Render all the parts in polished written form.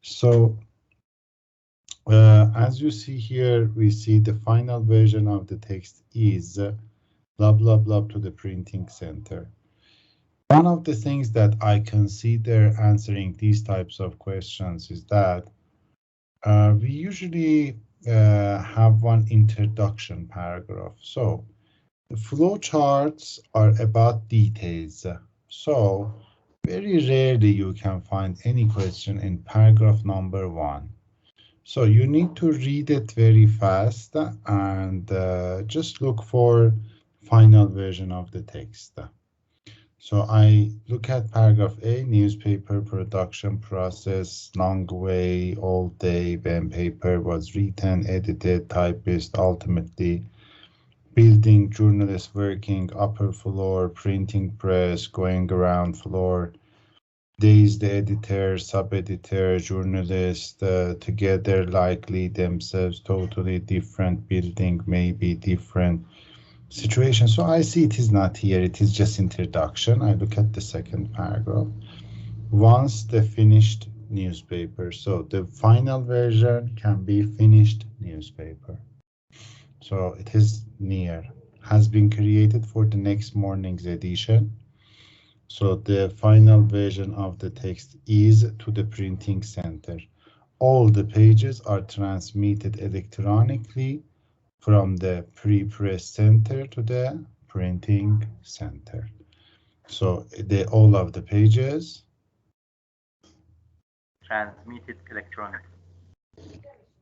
So as you see here, we see the final version of the text is blah, blah, blah to the printing center. One of the things that I consider answering these types of questions is that we usually have one introduction paragraph. So the flowcharts are about details. So very rarely you can find any question in paragraph number 1. So you need to read it very fast and just look for final version of the text. So I look at paragraph A, newspaper production process, long way, all day, when paper was written, edited, typist, ultimately, building, journalist working, upper floor, printing press, going around floor, days, the editor, sub-editor, journalist, together, likely, themselves, totally different building, maybe different situation. So I see it is not here, it is just introduction. I look at the second paragraph. Once the finished newspaper. So the final version can be finished newspaper. So it is near, has been created for the next morning's edition. So the final version of the text is to the printing center. All the pages are transmitted electronically from the pre-press center to the printing center. So all of the pages Transmitted electronically.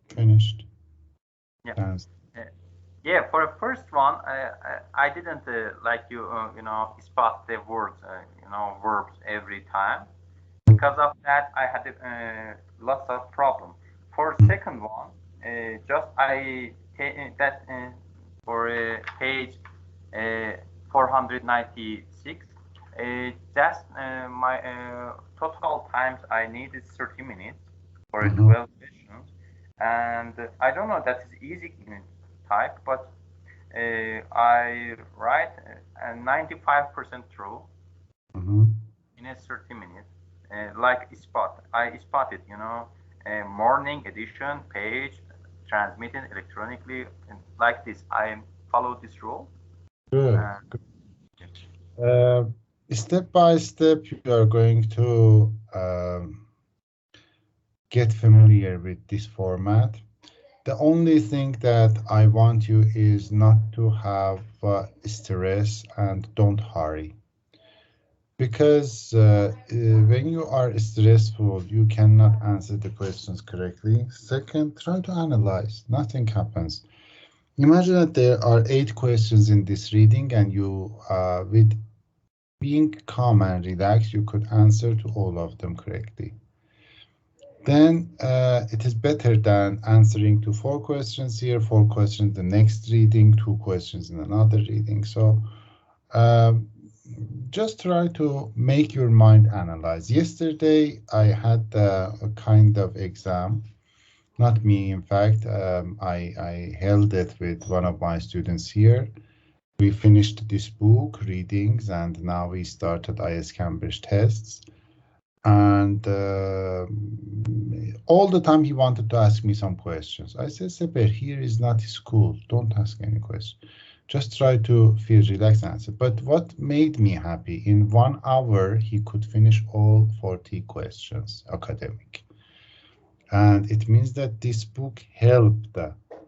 finished. Yeah. Trans Yeah, for the first one, I didn't like spot the words, verbs every time. Because of that, I had lots of problem. For second one, just I that for page 496, that's my total times I needed 30 minutes for 12 questions, and I don't know that is easy type, but I write 95% true in a 30 minutes. Like spot, I spotted, morning edition page transmitted electronically, and like this. I follow this rule. Good. Uh, Step by step, you are going to get familiar with this format. The only thing that I want you is not to have stress and don't hurry. Because when you are stressful, you cannot answer the questions correctly. Second, try to analyze. Nothing happens. Imagine that there are 8 questions in this reading, and you, with being calm and relaxed, you could answer to all of them correctly. Then it is better than answering to 4 questions here, 4 questions the next reading, 2 questions in another reading. So just try to make your mind analyze. Yesterday, I had a kind of exam. Not me, in fact. I held it with one of my students here. We finished this book, readings, and now we started IS Cambridge tests. And all the time he wanted to ask me some questions. I said, Seper, here is not school. Don't ask any questions. Just try to feel relaxed and answer. But what made me happy, in 1 hour, he could finish all 40 questions, academic. And it means that this book helped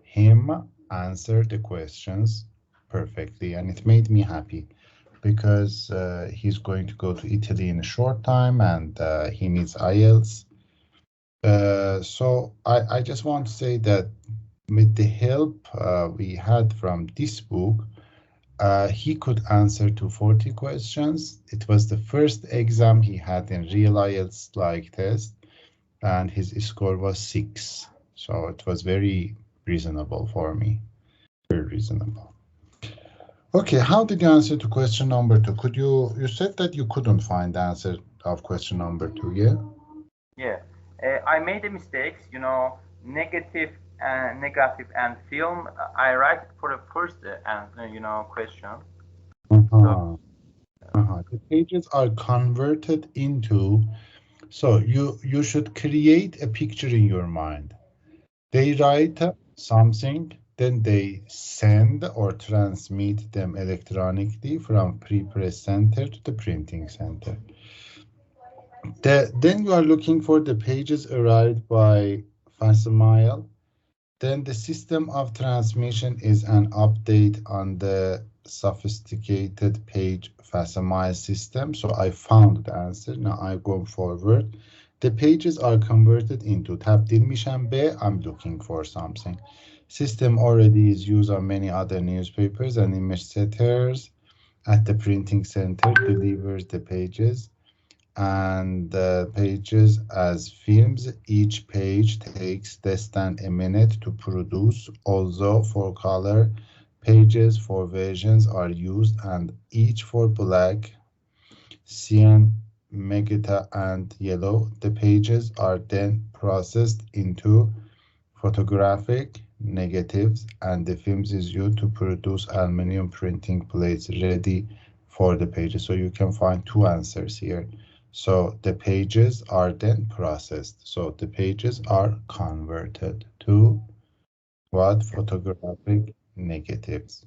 him answer the questions perfectly. And it made me happy because he's going to go to Italy in a short time, and he needs IELTS. So I just want to say that with the help we had from this book, he could answer to 40 questions. It was the first exam he had in real IELTS-like test, and his score was 6. So it was very reasonable for me, very reasonable. Okay, how did you answer to question number 2? You said that you couldn't find the answer of question number 2, yeah? yeah, I made a mistakes. Negative and film. I write for the first question. So The pages are converted into So you should create a picture in your mind. They write something, then they send or transmit them electronically from pre-press center to the printing center. Then you are looking for the pages arrived by facsimile. Then the system of transmission is an update on the sophisticated page facsimile system. So I found the answer. Now I go forward. The pages are converted into تبدیل میشن به I'm looking for something. System already is used on many other newspapers and image setters at the printing center delivers the pages and the pages as films. Each page takes less than a minute to produce, although for color pages for versions are used and each for black, cyan, magenta, and yellow. The pages are then processed into photographic negatives and the films is used to produce aluminum printing plates ready for the pages. So you can find two answers here. So the pages are then processed. So the pages are converted to what? Photographic negatives.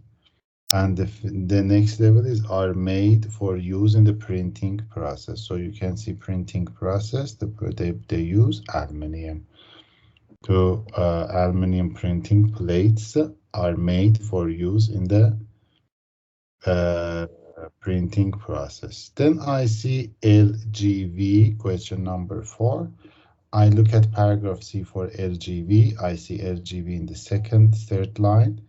And the next level is are made for use in the printing process. So you can see printing process, they use aluminum to aluminum printing plates are made for use in the uh, printing process. Then I see LGV, question number 4. I look at paragraph C for LGV. I see LGV in the third line.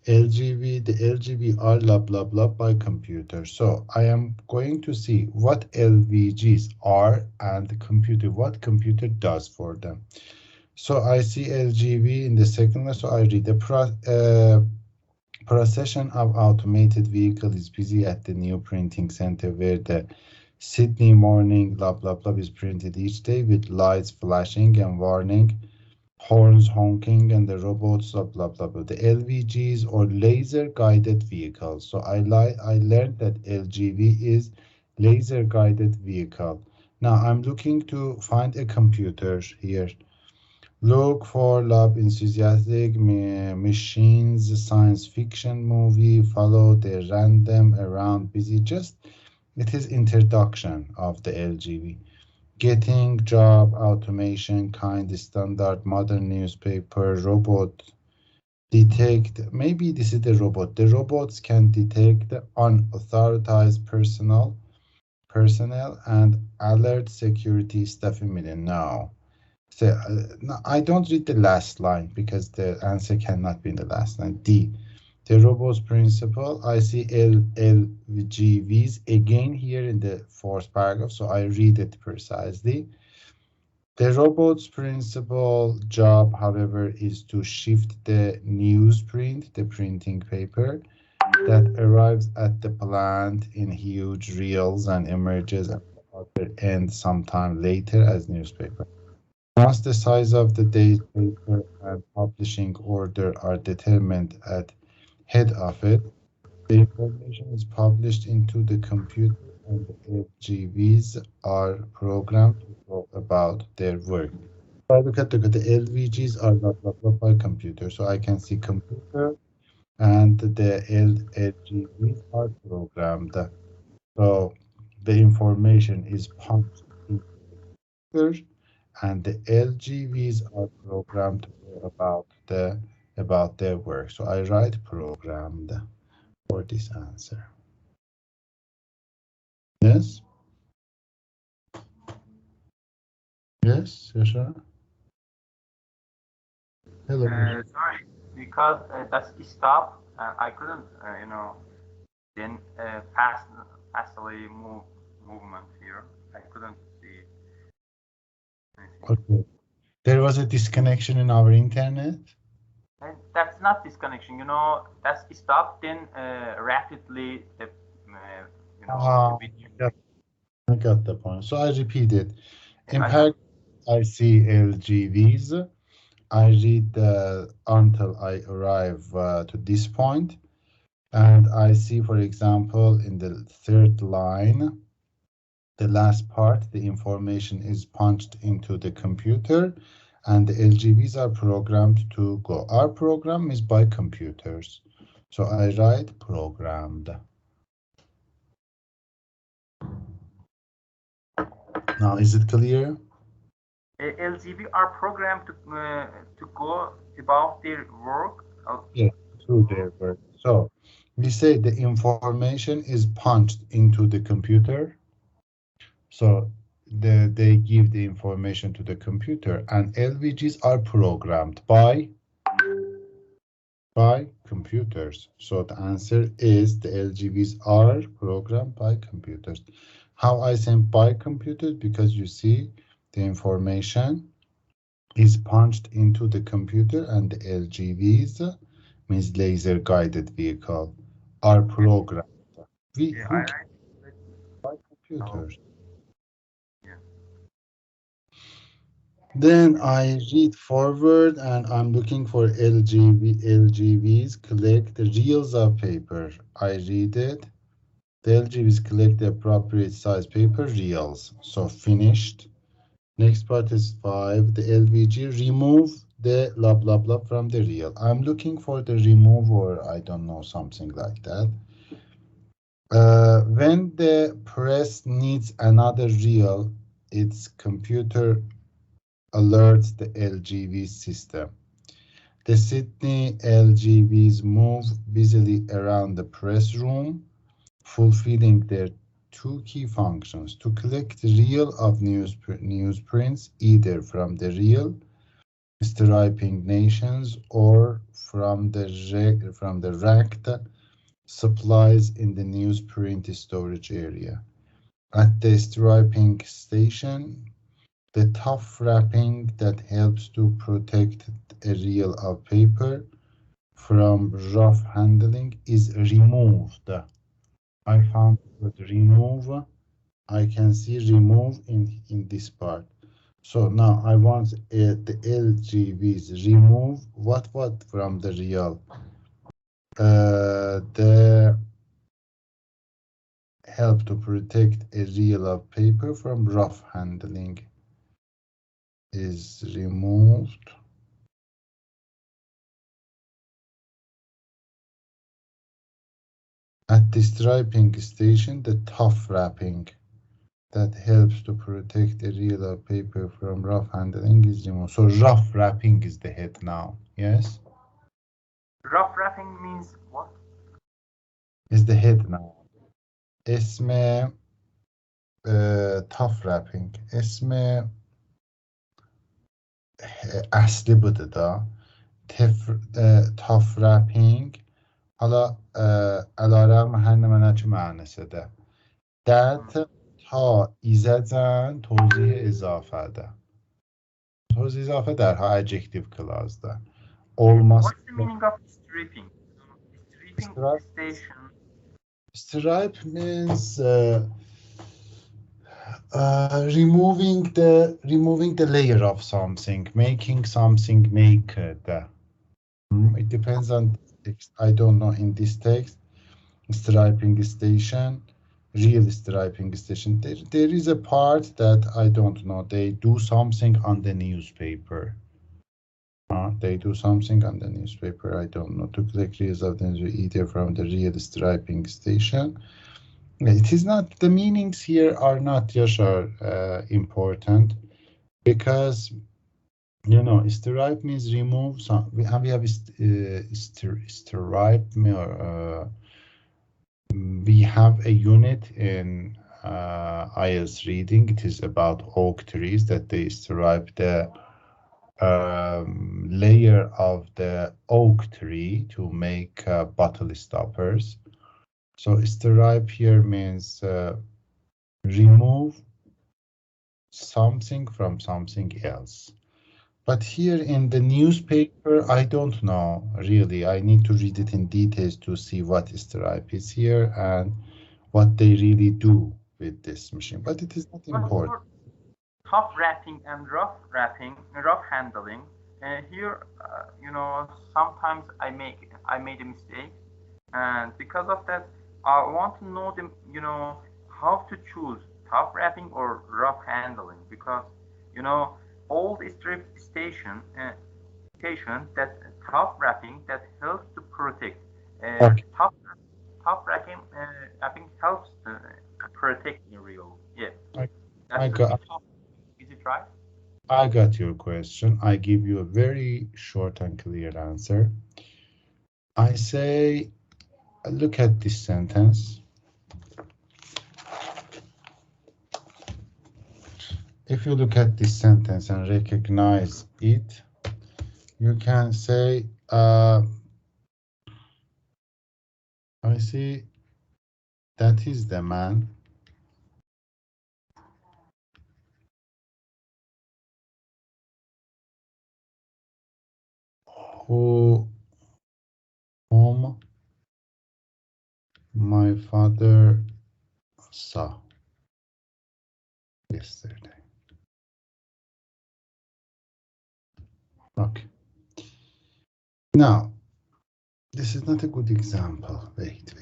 LGV, the LGV are blah blah blah by computer. So I am going to see what LVGs are and the computer, what computer does for them. So I see LGV in the second line. So I read the procession of automated vehicle is busy at the new printing center where the Sydney morning blah blah blah is printed each day with lights flashing and warning, horns honking, and the robots blah blah blah blah. The LVGs or laser guided vehicles. So I learned that LGV is laser guided vehicle. Now I'm looking to find a computer here. Look for lab enthusiastic machines, science fiction movie, follow the random around busy. Just it is introduction of the LGV. Getting job automation kind standard modern newspaper robot detect. Maybe this is the robot. The robots can detect unauthorized personnel and alert security staff immediately. No. So no, I don't read the last line because the answer cannot be in the last line. D. The robots principle. I see LGVs again here in the fourth paragraph, so I read it precisely. The robot's principal job, however, is to shift the newsprint, the printing paper, that arrives at the plant in huge reels and emerges at the other end sometime later as newspaper. Once the size of the day's paper and publishing order are determined at head office, the information is published into the computer and the LGVs are programmed to go about their work. So I look at the LVGs are blah, blah, blah by computer. So I can see computer and the LGVs are programmed. So the information is punched into the computer and the LGVs are programmed to go about their work. So I write programmed for this answer. Yes, yes, Sasha. Hello. Sorry, because that's stop. I couldn't, then fastly movement here. I couldn't see anything. Okay. There was a disconnection in our internet. That's not disconnection. That's stop. Then rapidly the Ah, video. I got the point. So I repeated. In I got. paragraph, I see LGVs. I read until I arrive to this point, and I see, for example, in the third line. The last part, the information is punched into the computer and the LGVs are programmed to go. Our program is by computers. So I write programmed. Now, is it clear? LGB are programmed to go about their work. Yeah, through their work. So we say the information is punched into the computer. So they give the information to the computer, and LVGs are programmed by computers. So the answer is the LGVs are programmed by computers. How I say by computers? Because you see the information is punched into the computer and the LGVs means laser guided vehicle are programmed. We Yeah, who I can write. buy So computers? yeah. Then I read forward and I'm looking for LGVs collect the reels of paper. I read it. The LGVs collect the appropriate size paper reels. So finished. Next part is 5. The LVG remove the blah blah blah from the reel. I'm looking for the remove or I don't know, something like that. When the press needs another reel, its computer alerts the LGV system. The Sydney LGVs move busily around the press room, fulfilling their two key functions: to collect the reel of newsprints, either from the real striping nations or from the racked supplies in the newsprint storage area. At the striping station, the tough wrapping that helps to protect a reel of paper from rough handling is removed. I found the word remove. I can see remove in this part. So now I want the LGVs remove what from the reel. The help to protect a reel of paper from rough handling is removed. At the striping station, the tough wrapping that helps to protect a reel of paper from rough handling is removed. So rough wrapping is the head now. Yes, Rough wrapping means what? is the head now. اسم tough wrapping اسم اصلی بوده دا tough wrapping حالا علیرغم هر نه من چه معنیسه ده Hmm. that تا ایزدن توضیح اضافه ده توضیح اضافه درها adjective clause ده olması What's the meaning of stripping? Stripping stripe station. stripe means removing the layer of something, making something naked. It depends on text. I don't know in this text. Striping station, real striping station. There is a part that I don't know. They do something on the newspaper. They do something on the newspaper. I don't know. To collect reels of the either from the real striping station. It is not the meanings here are not Yashar important because stripe means remove some. We have stripe. We have a unit in IELTS reading. It is about oak trees that they stripe the layer of the oak tree to make bottle stoppers. So stripe here means remove something from something else. But here in the newspaper, I don't know really. I need to read it in details to see what stripe is here and what they really do with this machine. But it is not But important. for tough wrapping and rough handling, here, sometimes I made a mistake, and because of that, I want to know how to choose tough wrapping or rough handling? Because you know, old strip station that tough wrapping that helps to protect. Uh, Okay, tough wrapping helps to protect the real. Yeah, I, that's I the got tough. Is it right? I got your question. I give you a very short and clear answer. I say, look at this sentence. If you look at this sentence and recognize it, you can say, I see that is the man who whom my father saw yesterday. Okay. Now, this is not a good example. Wait.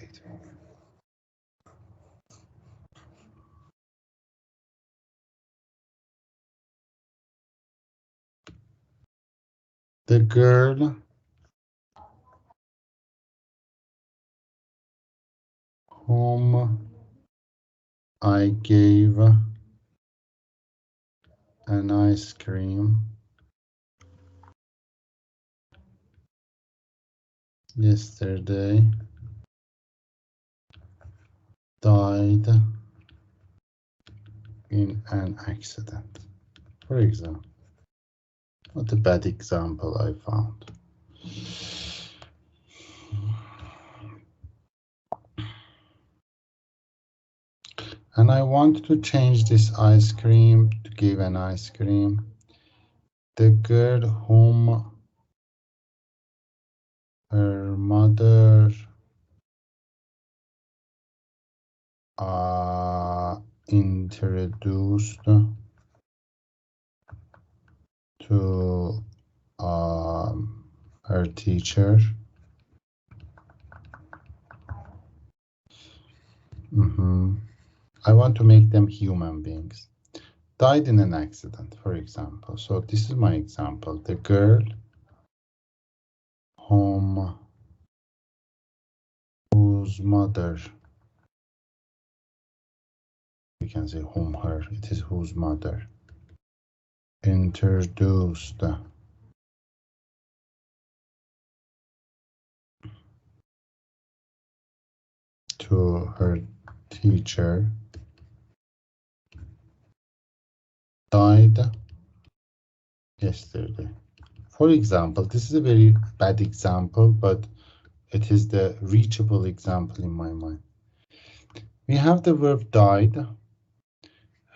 The girl whom I gave an ice cream yesterday died in an accident. For example, what a bad example I found. And I want to change this ice cream to give an ice cream. The girl whom her mother introduced to her teacher. I want to make them human beings. Died in an accident, for example. So this is my example. The girl whom whose mother, we can say whom her, it is whose mother, introduced to her teacher, died yesterday. For example, this is a very bad example, but it is the reachable example in my mind. We have the verb died,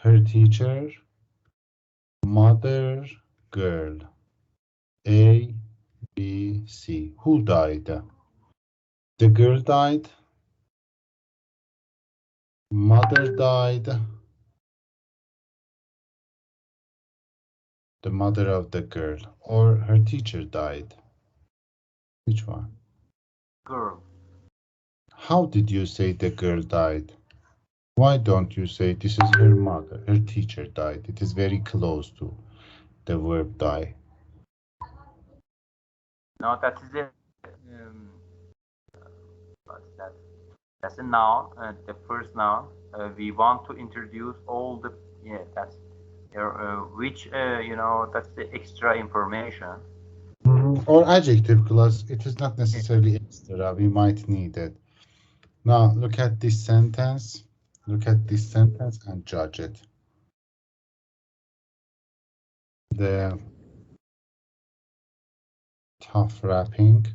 her teacher, mother, girl. A, B, C. Who died? The girl died, mother died, the mother of the girl, or her teacher died. Which one? Girl. How did you say the girl died? Why don't you say this is her mother, her teacher died? It is very close to the verb die. No, that is a what's that? That's a noun, the first noun. We want to introduce all the yeah. That's which that's the extra information. Or adjective clause, it is not necessarily extra, we might need it. Now look at this sentence. Look at this sentence and judge it. The tough wrapping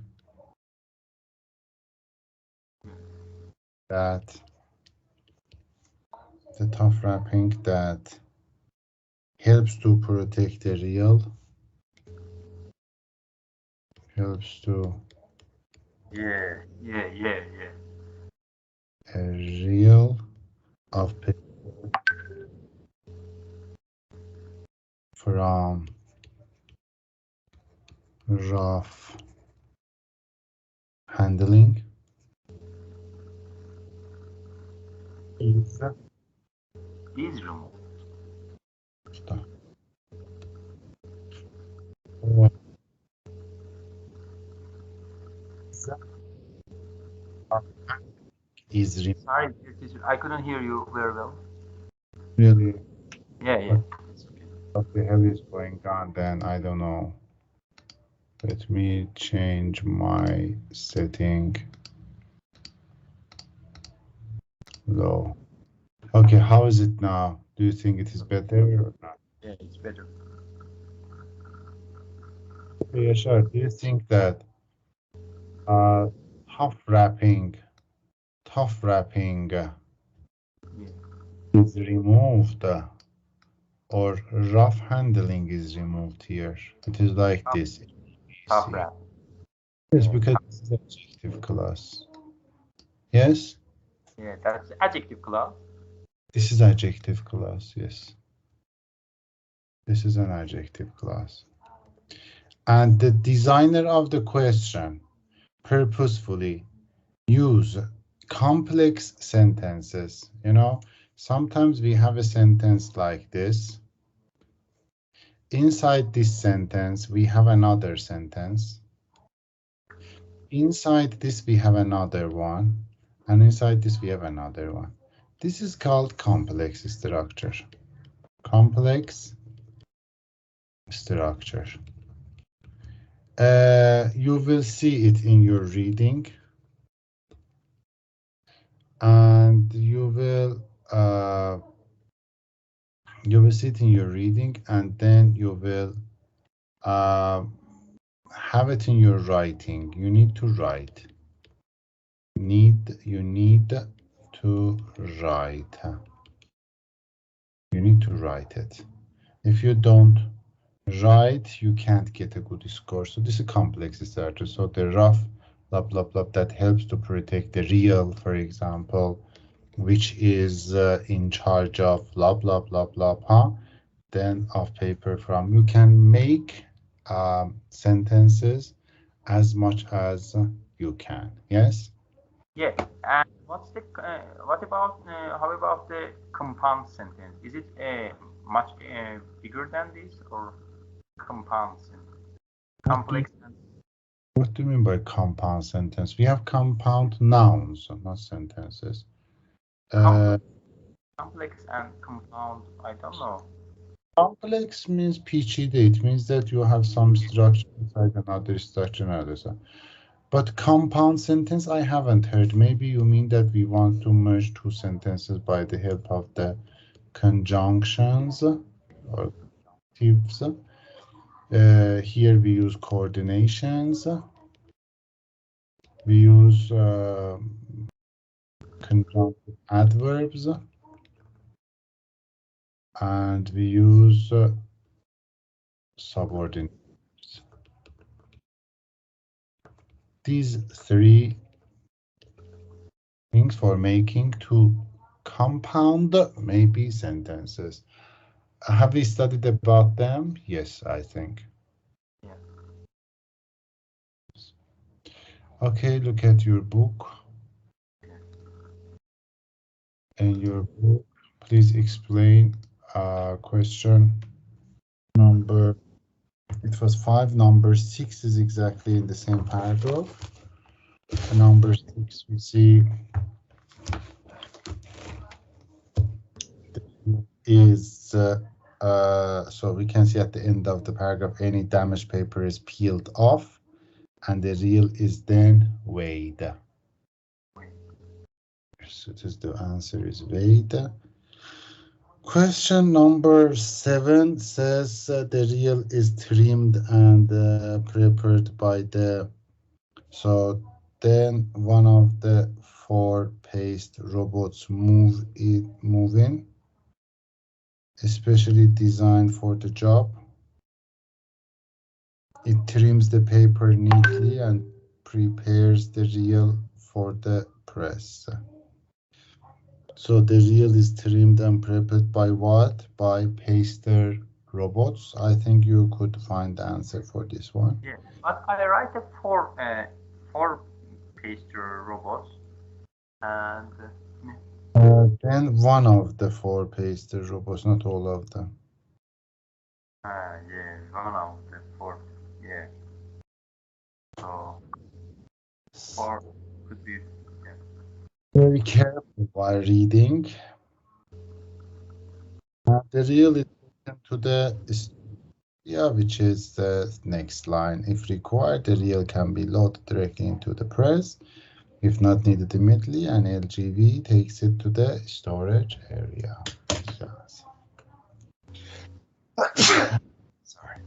that the tough wrapping that helps to protect the real, helps to Yeah. a real of paper from rough handling is is removed. Stop. What is Sorry, I couldn't hear you very well. really Yeah, yeah. what, what the hell is going on then? I don't know. Let me change my setting low. Okay, how is it now? Do you think it is better or not? Yeah, it's better. Okay, yeah, sure. Do you think that uh, tough wrapping, tough wrapping Yeah, is removed or rough handling is removed here? It is like tough, this. tough See. wrap. Yes, Yeah, because this is adjective class. Yes, yeah, that's adjective clause. this is adjective class. Yes, this is an adjective class. And the designer of the question purposefully use complex sentences. Sometimes we have a sentence like this. Inside this sentence, we have another sentence. Inside this, we have another one. And inside this, we have another one. This is called complex structure. Complex structure. You will see it in your reading, and you will see it in your reading, and then you will uh, have it in your writing. You need to write. You need to write. You need to write it. If you don't write, you can't get a good score. So this is a complex structure. So the rough, blah blah blah, that helps to protect the real, for example, which is in charge of blah blah blah blah, huh? Then of paper from you can make sentences as much as you can. Yes. Yeah, and what about how about the compound sentence? Is it much bigger than this or compound sentence? What do you, Complex and what do you mean by compound sentence? We have compound nouns, not sentences. Uh, complex, complex and compound. I don't know. Complex means peachy. It means that you have some structure inside another structure, another stuff. But compound sentence, I haven't heard. Maybe you mean that we want to merge two sentences by the help of the conjunctions or tips. Here we use coordinations. We use conjunctive adverbs, and we use subordinates. These three things for making two compound maybe sentences. Have we studied about them? Yes, I think. Yeah. Okay, look at your book. In your book, please explain question number, it was 5, number 6 is exactly in the same paragraph. Number 6, we see is so we can see at the end of the paragraph any damaged paper is peeled off and the reel is then weighed. So it is the answer is weighed. Question number 7 says the reel is trimmed and prepared by the, so then one of the 4 paste robots move in, especially designed for the job. It trims the paper neatly and prepares the reel for the press. So the reel is trimmed and prepared by what? By paster robots. I think you could find the answer for this one. Yeah, but I write a four pager robots and Then one of the four pasted robots, not all of them. Yeah, one of the four. Yeah. So, or could be. Yeah. Very careful while reading. The real is taken to the which is the next line. If required, the real can be loaded directly into the press. If not needed immediately, an LGV takes it to the storage area. Yes. Sorry.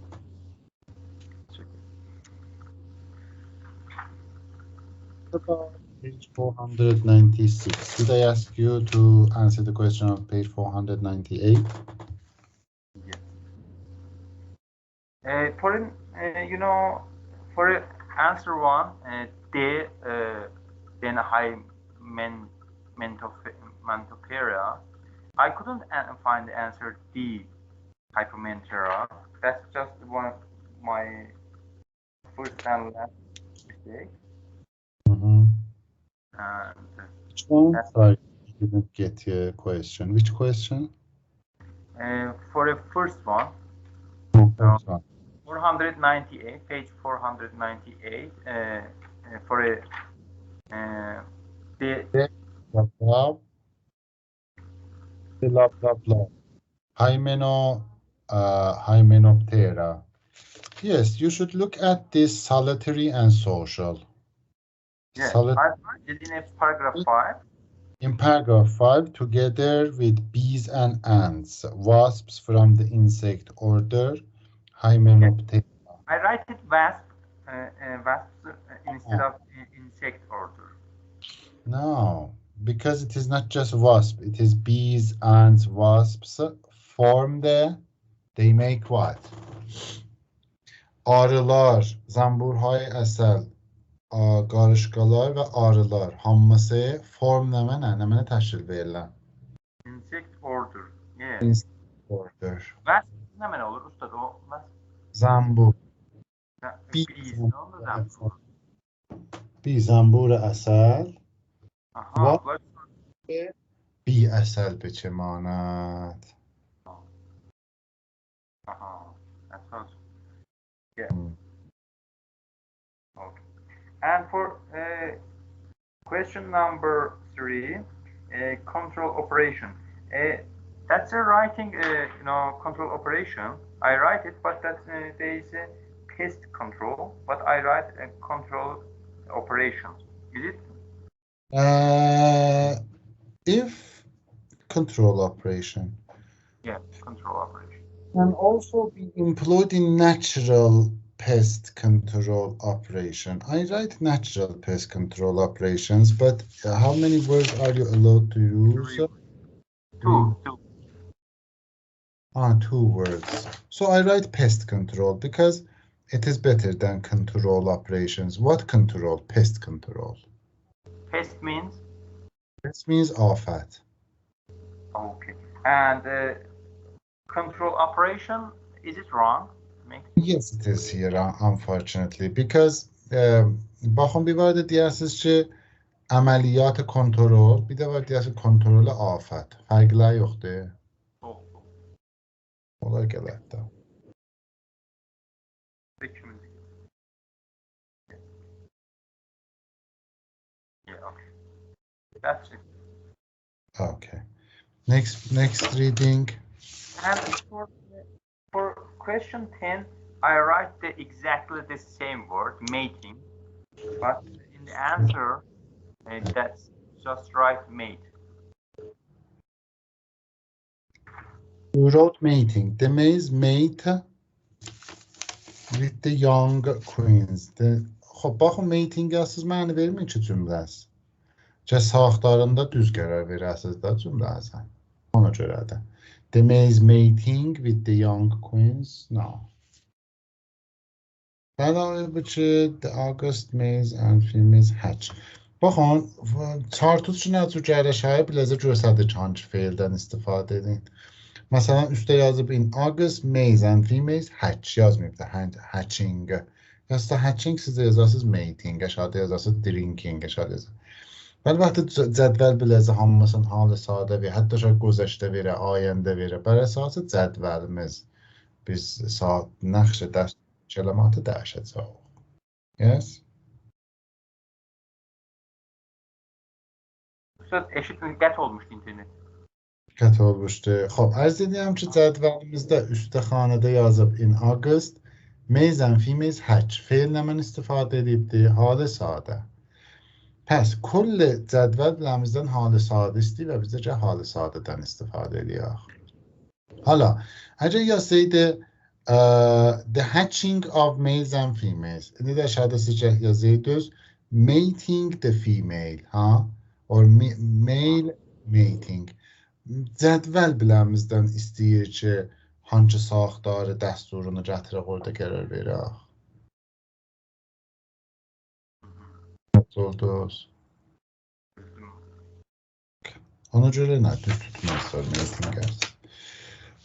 About page 496. Did I ask you to answer the question on page 498? Yes. For for answer one, the then high mentopera, I couldn't find the answer D hypomentera. That's just one of my first and last mistake. Mm-hmm. And Which one? that's Sorry, I didn't get your question. Which question? for the first one, Oh, first one. 498, page 498, for a the Blah, blah, blah, blah, blah. Hymenoptera. Yes, you should look at this solitary and social. yeah, I find it in a paragraph 5. In paragraph 5, together with bees and ants, wasps from the insect order Yeah, Hymenoptera. I write it wasps instead of insect order. No, because it is not just wasp, it is bees, ants, wasps form they make what? Arılar, zamburhay əsəl, qarışqalar və arılar hamısı form nə mənə təşkil verirlər? Insect order. Yeah. Insect order. Wasp ne men olur usta o wasp. Zambur. Bees ne olur zambur. Bir zambur əsəl. Aha. Bir əsəl biçimanat. Aha. That's awesome. Yeah. Okay. And for question number 3, control operation. That's a writing, control operation. I write it, but that there is a pest control, but I write a control operations. Is it? If control operation. Yeah, control operation. Can also be employed in natural pest control operation. I write natural pest control operations, but how many words are you allowed to use? Two. Two words. So I write pest control because it is better than control operations. What control? Pest control. Pest means? Pest means afat. Okay. And control operation, is it wrong? Yes, it is here, unfortunately, because baxın bir var da deyirsiniz ki əməliyyat kontrol, bir də var deyirsiniz kontrol afət. Fərqləri yoxdur. Onlar qələtdir. Yeah, okay. That's it. Okay. Next reading. And for question 10, I write exactly the same word, mating, but in the answer, that's just right, mate. You wrote mating. The maize mate with the young queens. خب baxın mating siz məni verməyin ki cümləsi. Saxtarında düz qərar verəsiniz də cümləsi. Ona görə də. The maize mating with the young queens. No. The August maize and females hatch. Baxın, chartut üçün nə cür gərəşəyə biləcə göstərdik hangi feildən istifadə edin. Məsələn, üstə yazıb in August maize and females hatch yazmayıb da hatching. Yazsa hatching siz yazarsınız mating, aşağıda yazarsınız drinking, aşağıda yazarsınız. البته جدول بلازı hamısının halı sadə və hətta şərt گذشته verə, ayəndə verə. Bər əsası cədvəlimiz biz saat nəqş dərs kəlməti dəyişəcək. Yes? Söz eşitmir, qət olmuşdu internet. Qət olmuşdu. Xoş, ərz edirəm ki, cədvəlimizdə üstə xanədə yazıb in August males and females hatch. Fe'l nəmən istifadə edibdi? Halı sadə. Pəs, kull cədvəl biləmizdən halı sadə istəyir və bizə ki, halı sadədən istifadə edəyək. Hala, əgər yazsaydı the hatching of males and females. İndi də aşağıda sizcə yazıydınız mating the female, ha? Or male mating. Cədvəl biləmizdən istəyir ki, hangi saaxtarı dəsturunu gətirək orada qərar verək. Oldunuz. Ona görə nə? Düz tutmazsa mating gəlsin.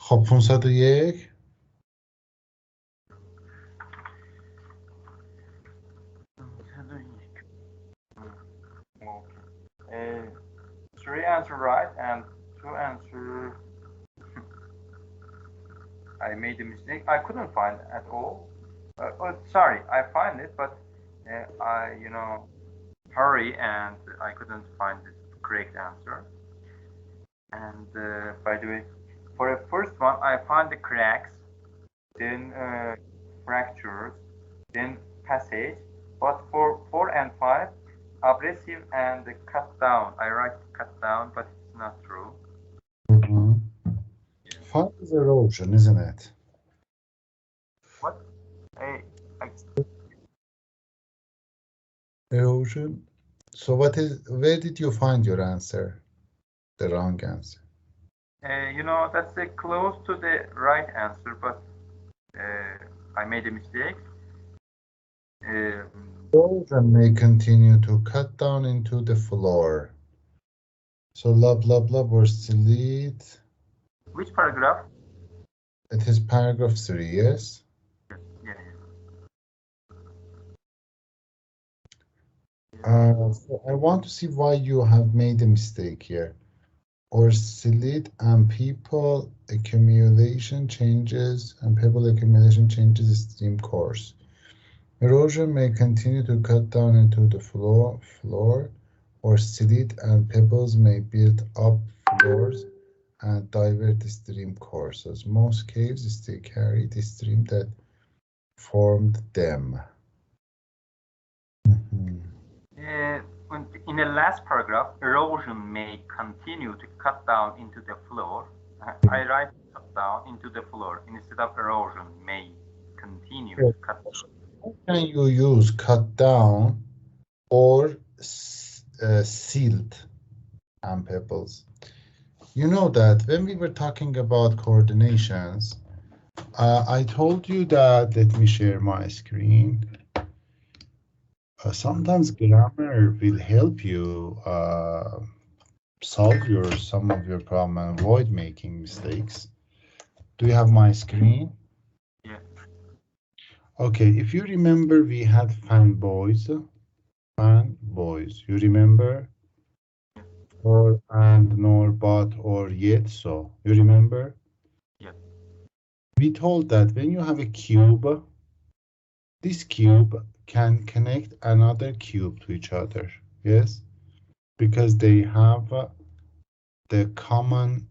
خب 501 Three answer right and two answer. I made a mistake. I couldn't find it at all. Sorry, I find it, but I, hurry and I couldn't find the correct answer. And by the way, for the first one, I found the cracks, then fractures, then passage. But for 4 and 5, abrasive and cut down. I write cut down, but it's not true. Mm-hmm. 5 is erosion, isn't it? What? Erosion. So where did you find your answer? The wrong answer. That's close to the right answer, but I made a mistake. Erosion may continue to cut down into the floor. So blah or delete. Which paragraph? It is paragraph 3, yes? Yeah. So I want to see why you have made a mistake here. Or delete and people accumulation changes stream course. Erosion may continue to cut down into the floor, or silite and pebbles may build up floors and divert the stream courses. Most caves still carry the stream that formed them. In the last paragraph, erosion may continue to cut down into the floor. I write cut down into the floor instead of erosion may continue to cut down. How can you use cut down or silt and pebbles? You know that when we were talking about coordinations, I told you that, let me share my screen. Sometimes grammar will help you solve some of your problem and avoid making mistakes. Do you have my screen? Yeah. Okay, if you remember, we had fanboys. You remember? Or and, nor, but, or yet, so. You remember? Yeah. We told that when you have a cube, this cube can connect another cube to each other, yes? Because they have the common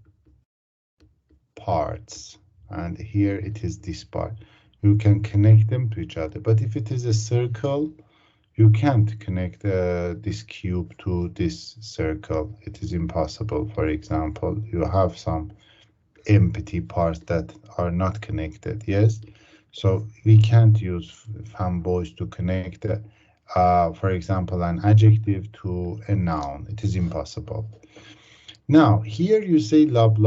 parts. And here it is this part. You can connect them to each other. But if it is a circle, you can't connect this cube to this circle. It is impossible. For example, you have some empty parts that are not connected, yes? So we can't use fanboys to connect, for example, an adjective to a noun. It is impossible. Now, here you say lob,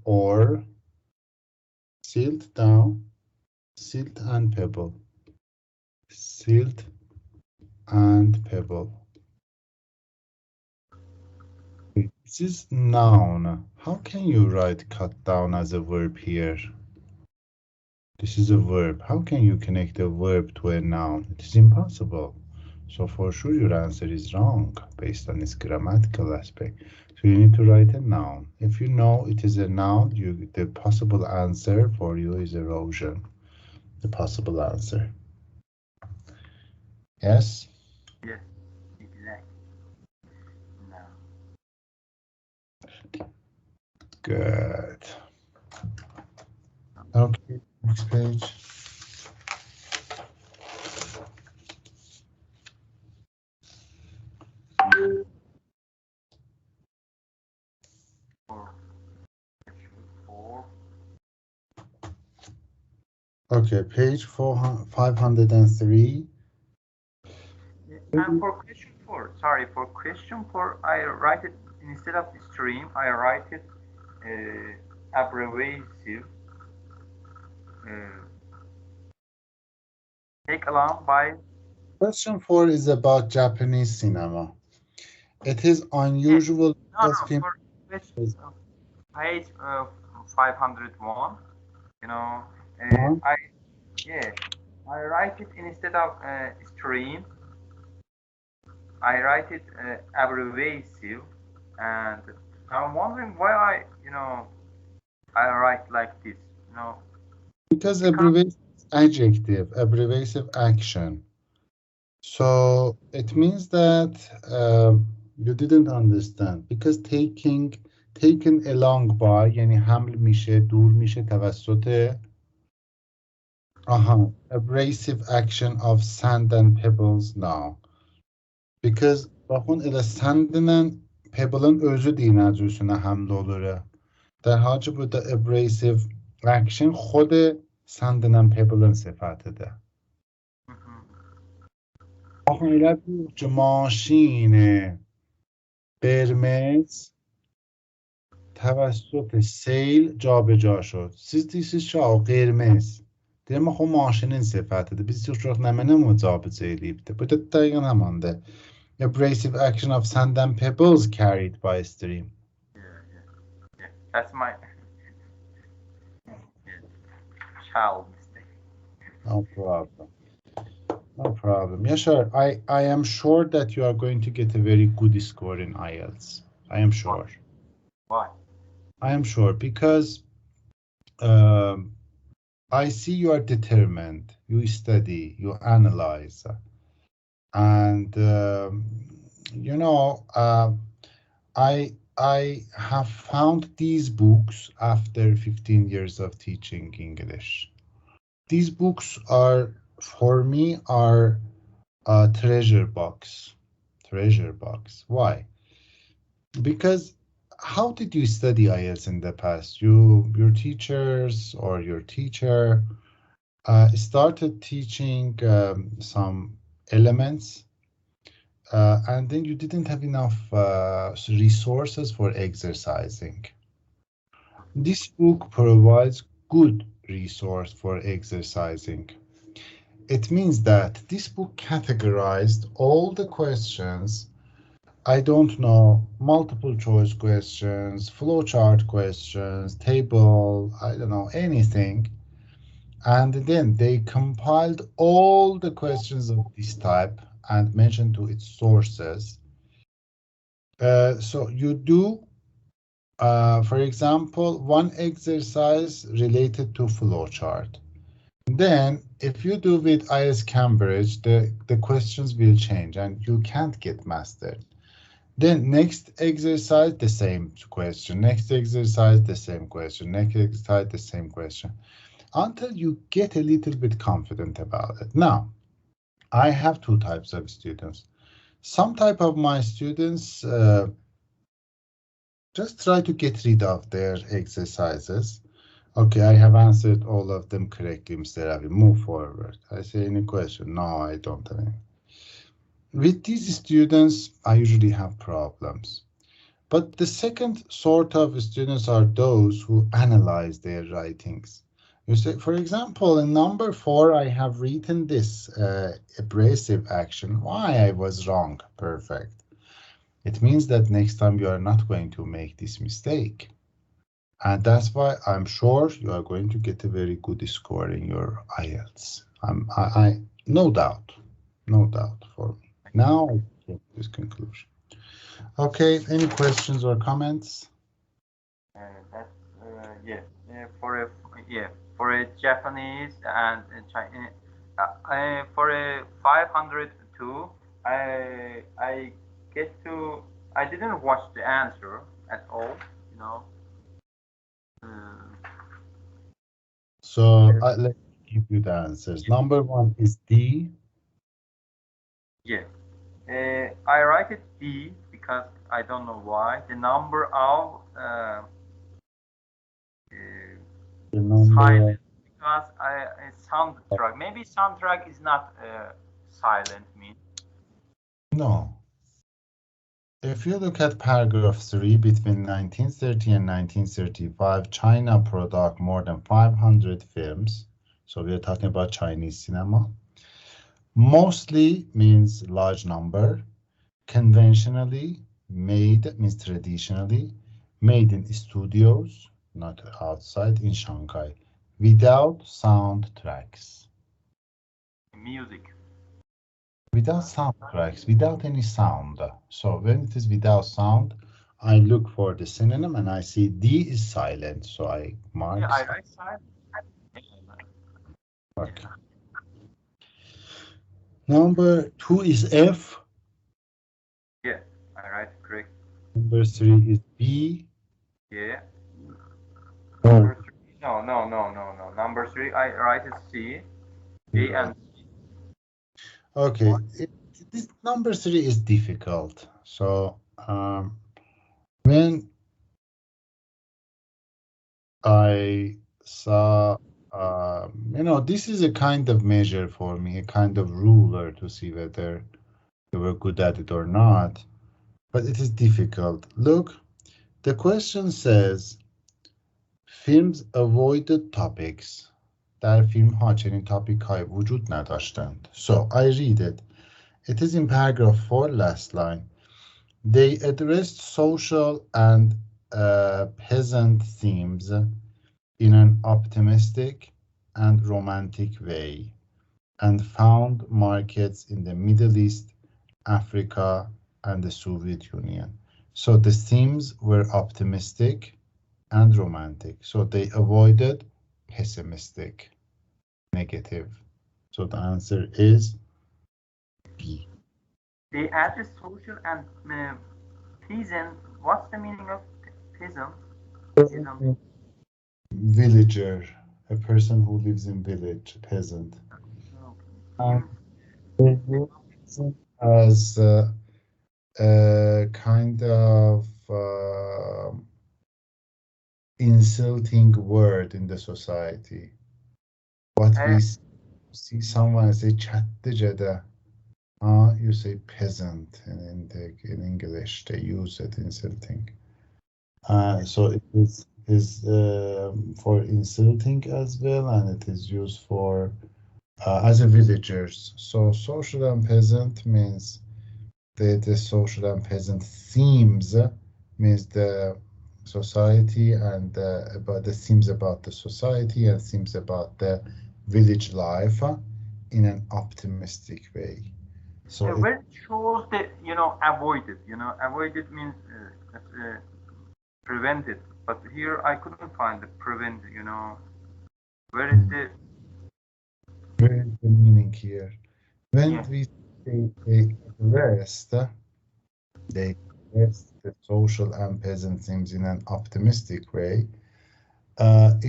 or silt down, silt and pebble. Silt and pebble. This is noun. How can you write cut down as a verb here? This is a verb. How can you connect a verb to a noun? It is impossible. So for sure your answer is wrong based on its grammatical aspect. So you need to write a noun. If you know it is a noun, the possible answer for you is erosion. The possible answer. Yes? Yes, exactly. No. Good. Okay, next page. For question four. Okay, page 503. And for question four, sorry, for question four, I write it instead of stream, I write it abbreviative. Uh, take along by. Question 4 is about Japanese cinema. It is Yeah, unusual no, because no, film for question is page 501. You know, one I yeah, I write it instead of stream. I write it abbreviative, and I'm wondering why I write like this. You know, because because abbreviation is adjective, abbreviative action. So it means that you didn't understand because taken along by یعنی حمل میشه دور میشه توسط abrasive action of sand and pebbles now because baxın elə sandla pebble'ın özü dinəcüsünə həml olur. در حالی که burada abrasive action خود sandla pebble'ın صفتیده. آخه elə bir ki ماشین قرمز توسط سیل جابجا شد. Siz deyirsiniz ki, qırmızı. Deyirəm axı o maşının sifətidir. Biz çox nə mənə mücabıc eləyibdi. Bu da dəqiqən həmandır. Abrasive action of sand and pebbles carried by a stream. yeah, that's my yeah, child mistake. No problem. No problem. Yeah, sure. I am sure that you are going to get a very good score in IELTS. I am Why? sure. Why? I am sure because um, I see you are determined. You study, you analyze, and you know, I have found these books after 15 years of teaching English. These books are, for me, are a treasure box. Treasure box. Why? Because how did you study IELTS in the past? Your teachers or your teacher started teaching some elements, and then you didn't have enough resources for exercising. This book provides good resource for exercising. It means that this book categorized all the questions. I don't know, multiple choice questions, flowchart questions, table, I don't know, anything. And then they compiled all the questions of this type and mentioned to its sources. So you do, for example, one exercise related to flowchart. Then, if you do with IS Cambridge, the questions will change and you can't get mastered. Then next exercise, the same question. Next exercise, the same question. Next exercise, the same question. Until you get a little bit confident about it. Now, I have two types of students. Some type of my students just try to get rid of their exercises. Okay, I have answered all of them correctly, Mr. Ravi. Move forward. I say any question? No, I don't have any. With these students, I usually have problems. But the second sort of students are those who analyze their writings. You say, for example, in number 4, I have written this abrasive action. Why I was wrong? Perfect. It means that next time you are not going to make this mistake. And that's why I'm sure you are going to get a very good score in your IELTS. No doubt for me. Now I came to this conclusion. Okay, any questions or comments? That's yeah. For a yeah for a Japanese and a Chinese for a 502 I get to I didn't watch the answer at all. You know. Uh, So let me give you the answers. Number one is D. yeah. I write it D because I don't know why. The number of The number silent of because a soundtrack. Maybe soundtrack is not silent mean. no. If you look at paragraph 3, between 1930 and 1935, China produced more than 500 films. So we are talking about Chinese cinema. Mostly means large number. Conventionally made means traditionally made in studios, not outside, in Shanghai, without soundtracks. Music. Without soundtracks, without any sound. So when it is without sound, I look for the synonym and I see D is silent. So I Yeah, mark I silent. write silent. Okay. Yeah, Number two is F. yeah, I write correct. Number three is B. Yeah. Or Number three. No, no, no, no, no. Number three, I write it C, A, right. and C. Okay. What? This number three is difficult. So when I saw, this is a kind of measure for me, a kind of ruler to see whether they were good at it or not. But it is difficult. Look, the question says films avoided topics. در فیلم ها چنین تاپیک های وجود نداشتند. So I read it. It is in paragraph 4, last line. They addressed social and peasant themes in an optimistic and romantic way and found markets in the Middle East, Africa, and the Soviet Union. So the themes were optimistic and romantic. So they avoided pessimistic, negative. So the answer is B. They add the social and peasant. What's the meaning of peasant? Peasant. Villager, a person who lives in village, peasant. Okay. And Themes. they use it as a kind of insulting word in the society. What Uh, we see someone say chattıcada, you say peasant in English. They use it insulting. So it is for insulting as well, and it is used for as a villagers. So social and peasant means the social and peasant themes means the society and about the themes about the society and themes about the village life in an optimistic way. So it where it shows the avoided. Avoided means prevented. But here I couldn't find the prevent. Where is mm, the where is the meaning here? When yeah? we say they rest, they rest the social and peasant themes in an optimistic way.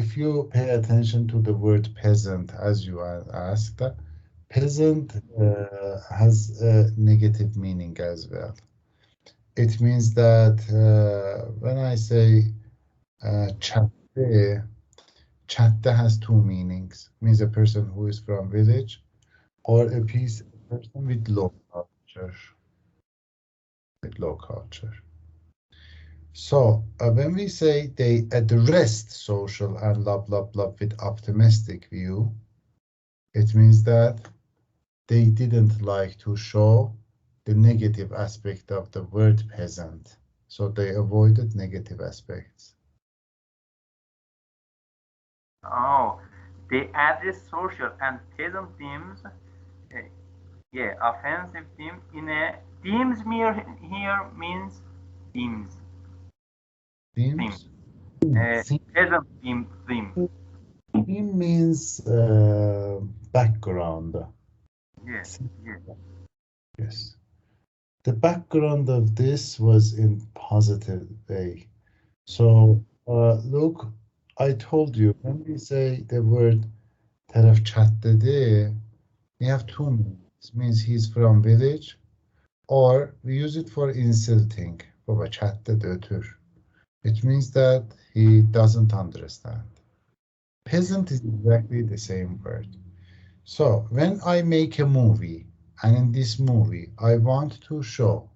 If you pay attention to the word peasant, as you asked, peasant has a negative meaning as well. It means that when I say chatte, chatte has two meanings. Means a person who is from village or a person with low culture. With low culture. So when we say they addressed social and blah blah blah with optimistic view, it means that they didn't like to show the negative aspect of the word peasant. So they avoided negative aspects. Oh, they address social and peasant themes Yeah, offensive theme in a themes here means themes theme. Themes? Theme, Peasant theme. theme means background. Yeah, yeah, Yes. The background of this was in positive way. So, look, I told you, when we say the word taraf chat dedi, we have two meanings. It means he's from village, or we use it for insulting. Baba chat dedi ötür. It means that he doesn't understand. yeah, Peasant is exactly the same word. So, when I make a movie, and in this movie, I want to show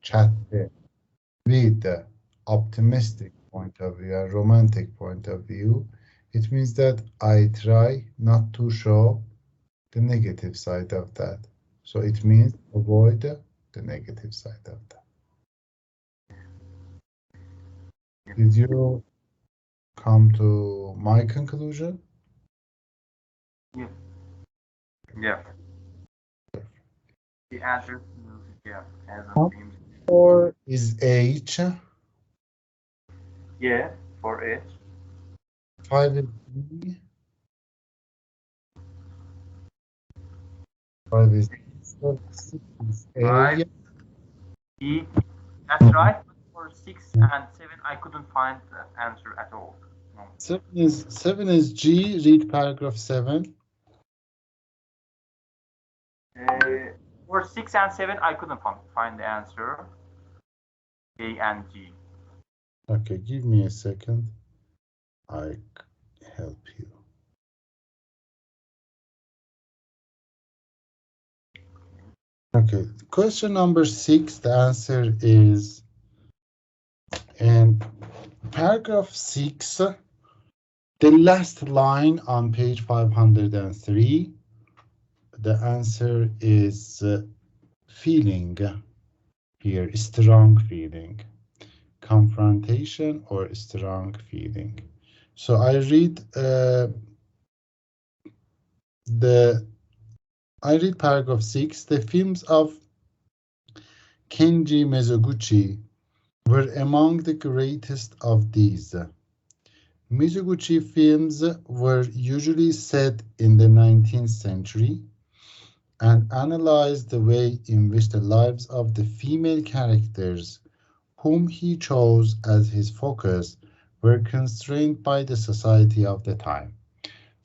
chat with the optimistic point of view and romantic point of view, it means that I try not to show the negative side of that. So it means avoid the negative side of that. yeah, Did you come to my conclusion? yeah, yeah. The answer is yeah, peasant themes. Four is H, Yeah, for it. five is B, five is six is Five, A. E. That's right. But for 6 and 7, I couldn't find the answer at all. No. Seven is G. Read paragraph 7. For 6 and 7, I couldn't find the answer. A and G. Okay, give me a second. I help you. Okay, question number 6, the answer is in paragraph 6, the last line on page 503. The answer is feeling here, strong feeling, confrontation or strong feeling. So the I read paragraph 6. The films of Kenji Mizoguchi were among the greatest of these. Mizoguchi films were usually set in the 19th century and analyzed the way in which the lives of the female characters, whom he chose as his focus, were constrained by the society of the time.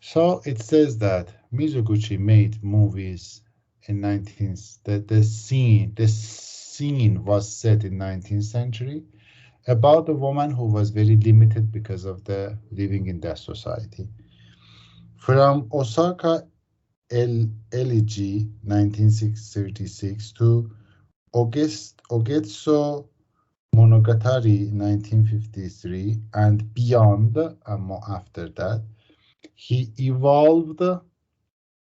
So it says that Mizoguchi made movies in 19th that the scene was set in 19th century about a woman who was very limited because of the living in that society. From Osaka Elegy 1936 to Ogetsu Monogatari 1953 and beyond, and more after that, he evolved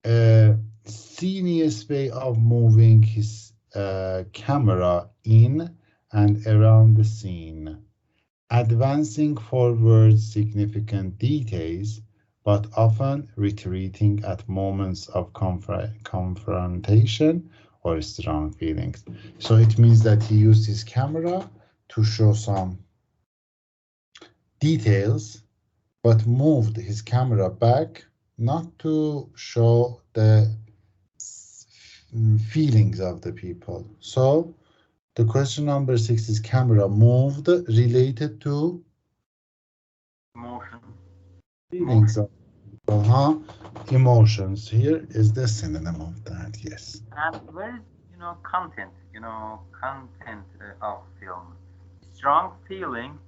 a genius way of moving his camera in and around the scene, advancing forward significant details, but often retreating at moments of confrontation or strong feelings. So it means that he used his camera to show some details, but moved his camera back not to show the feelings of the people. So the question number 6 is camera moved related to Emotion. feelings Emotion. of people, huh? Emotions. Here is the synonym of that, yes. And where is, content? Content of film. Strong feeling,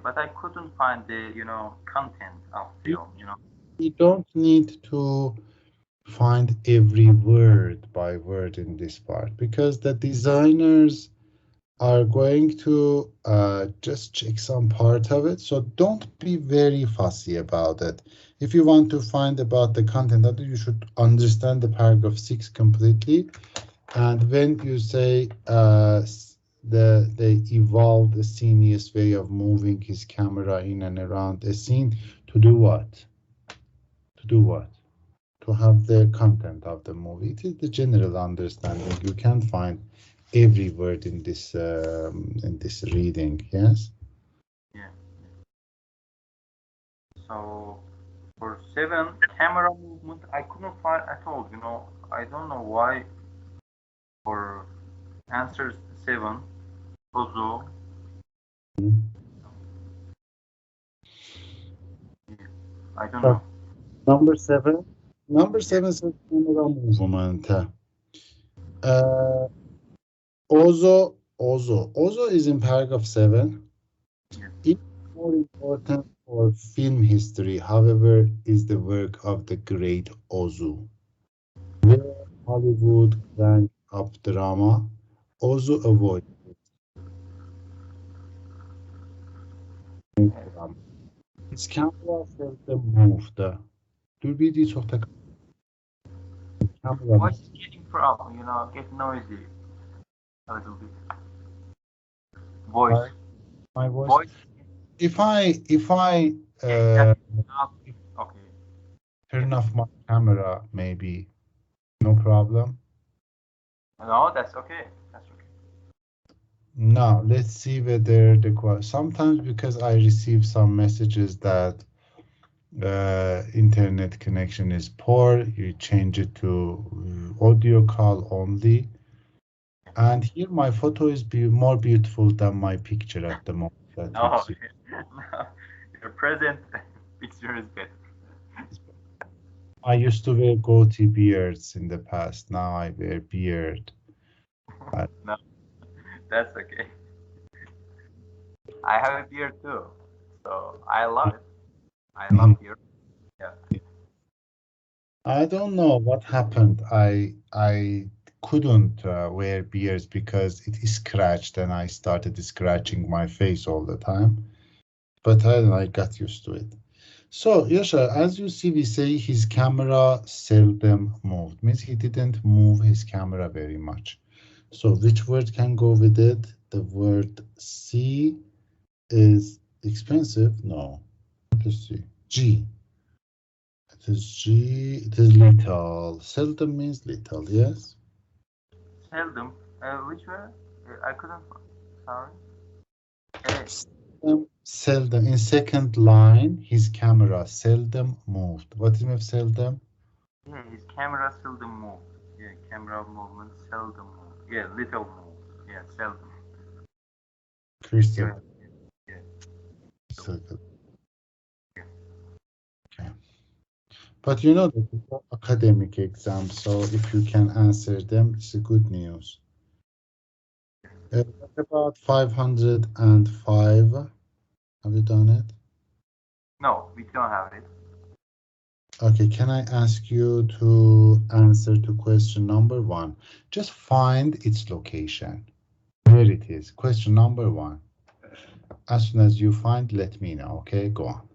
but I couldn't find the, content of You, film. you don't need to find every word by word in this part because the designers are going to just check some part of it. So don't be very fussy about it. If you want to find about the content, that you should understand the paragraph 6 completely. And when you say they evolved the sceniest way of moving his camera in and around a scene to do what? To do what? to have the content of the movie. It is the general understanding. You can't find every word in this reading. Yes. Yeah. So for seven, camera movement, I couldn't find at all. I don't know why. For answers seven, Ozo, yeah, I don't Okay. know. Number seven. Number Yeah, seven says camera movement. Uh, Ozo is in paragraph 7. yeah. It's more important for film history, however, is the work of the great Ozu. Where Hollywood cranked up drama, Ozu avoided drama. His camera seldom moved. Dur bir değil, çok da camera. Voice is getting problem, get noisy a little bit. Voice, My, my voice. voice. If I Yeah, that's uh, not okay. Yeah. turn off my camera, maybe no problem. No, that's okay. That's okay. Now, let's see whether sometimes because I receive some messages that internet connection is poor, you change it to audio call only. And here my photo is more beautiful than my picture at the moment. That No, makes you. no, your present picture is better. I used to wear goatee beards in the past. Now I wear beard. I, No, that's okay. I have a beard too, so I love it. I love beard. Yeah. I don't know what happened. I couldn't wear beards because it is scratched, and I started scratching my face all the time. But I got used to it. So, Yasha, as you see, we say his camera seldom moved. Means he didn't move his camera very much. So, which word can go with it? The word C is expensive. No, let's see. G. It is G. It is little. Seldom means little. Yes. Seldom. Which one? I couldn't. Sorry. Seldom. In second line, his camera seldom moved. What is mean seldom? Yeah, his camera seldom moves. Yeah, camera movement seldom moves. Yeah, little moves. Yeah, seldom. Crystal. Yeah, yeah, Crystal. yeah. Okay. But you know that these are academic exams, so if you can answer them, it's a good news. What about 505? Have you done it? No, we don't have it. Okay, can I ask you to answer to question number 1? Just find its location. Where it is. Question number 1. As soon as you find, let me know. Okay, go on.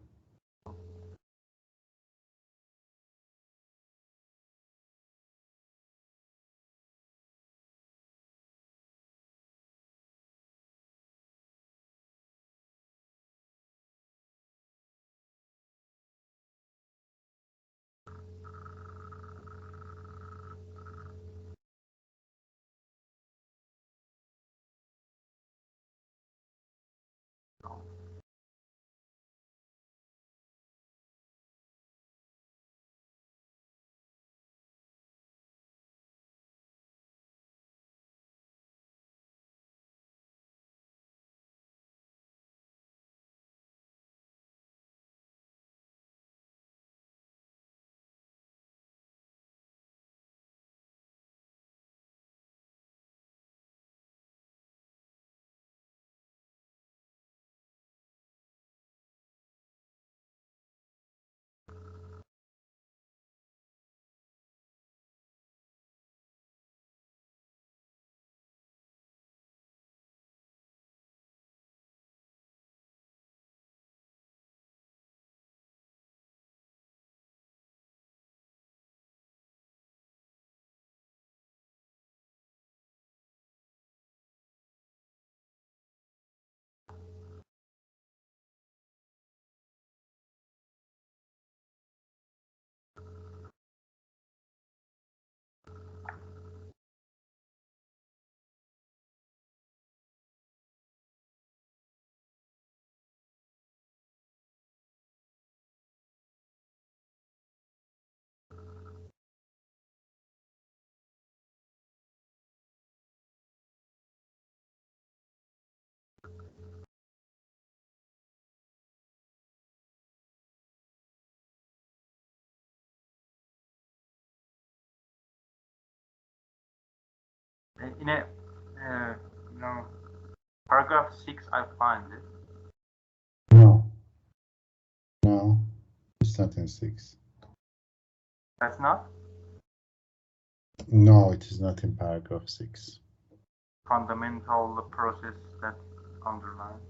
In a you know paragraph 6, I find it. No, no, it's not in 6. That's not No, it is not in paragraph 6. fundamental process that underline.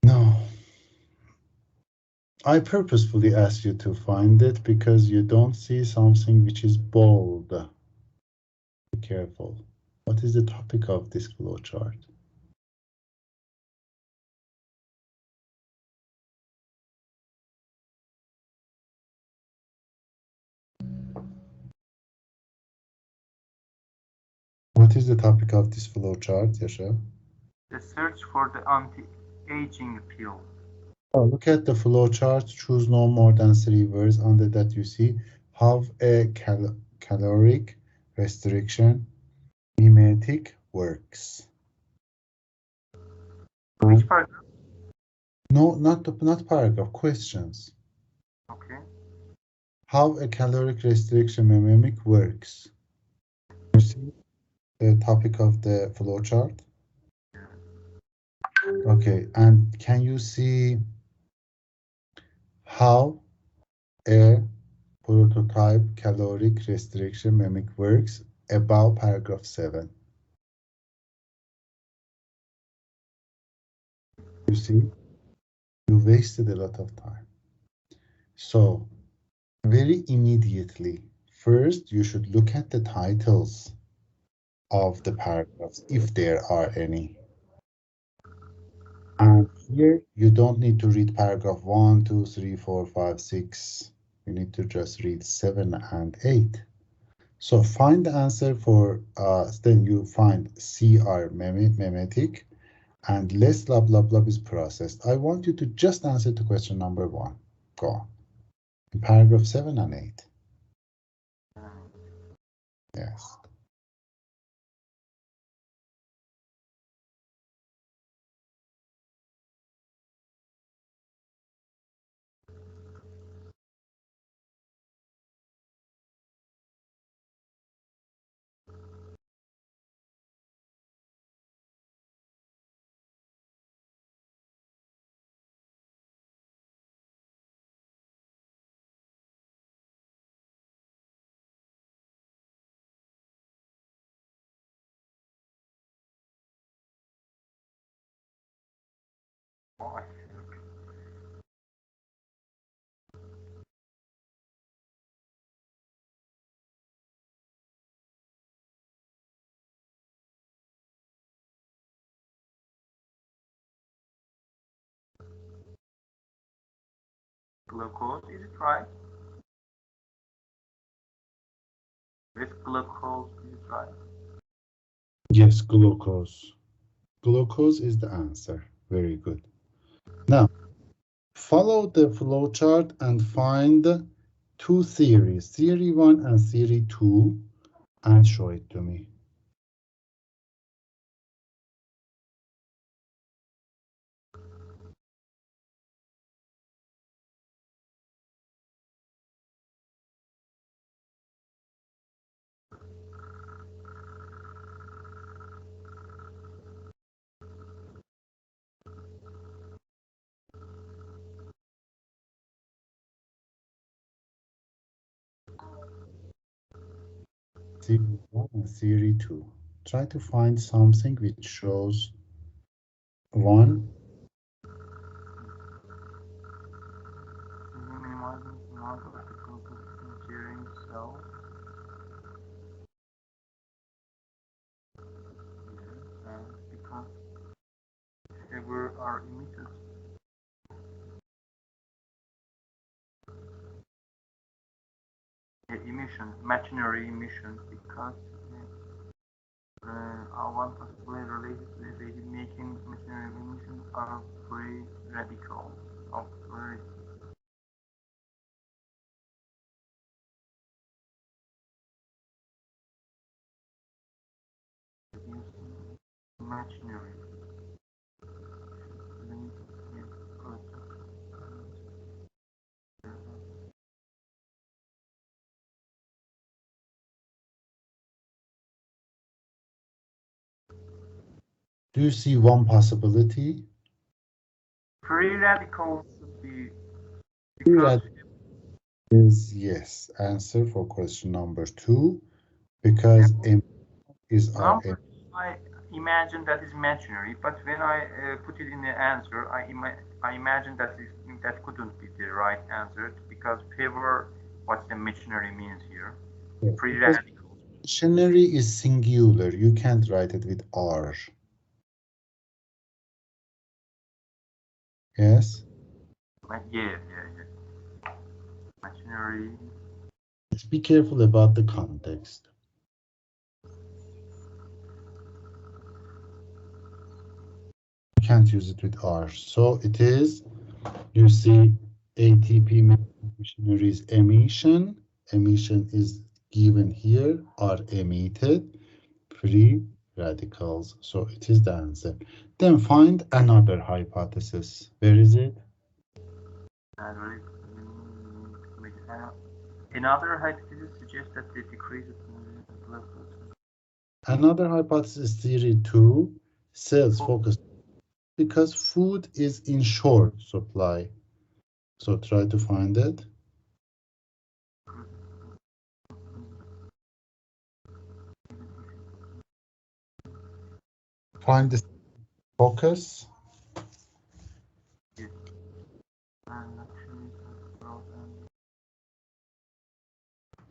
No, I purposefully asked you to find it because you don't see something which is bold. Be careful. What is the topic of this flowchart? What is the topic of this flowchart, Yasha? The search for the anti-aging pill. Oh, look at the flowchart. Choose no more than 3 words. Under that, you see how a caloric restriction mimetic works. Which paragraph? No, not paragraph, questions. Okay. How a caloric restriction mimic works. You see the topic of the flowchart? Okay, and can you see how a prototype caloric restriction mimic works above paragraph 7? You see, you wasted a lot of time. So, very immediately, first you should look at the titles of the paragraphs, if there are any. And here you don't need to read paragraph 1, 2, 3, 4, 5, 6. You need to just read 7 and 8. So find the answer for, then you find CR memetic and less blah blah blah is processed. I want you to just answer to question number 1. Go. In paragraph 7 and 8. Yes. Glucose, is it right? With glucose, is it right? Yes, glucose. Glucose is the answer. Very good. Now, follow the flowchart and find two theories, theory 1 and theory 2, and show it to me. Theory 1 and theory 2. Try to find something which shows one. Minimizing the amount of the glucose entering cells. And because ever are emitted. Emission, machinery emission, because one possibly related with the making machinery emission are free radicals of very reducing machinery. Do you see one possibility? Free radicals should be Free because radical is yes. Answer for question number two, because M is our number M. two, I imagine that is imaginary, but when I put it in the answer, I imagine that couldn't be the right answer because favor what the imaginary means here. Yes, Free because radicals. dictionary is singular. You can't write it with R. Yes. Yeah, yeah, yeah. Imaginary. Let's be careful about the context. You can't use it with R. So it is, you see, ATP machinery is emission. Emission is given here, are emitted. Free radicals. So it is the answer. Then find another hypothesis. Where is it? Another hypothesis suggests that the decrease of glucose. Another hypothesis, theory two, cells focus because food is in short supply. So try to find it. Find the focus. Yes. And actually,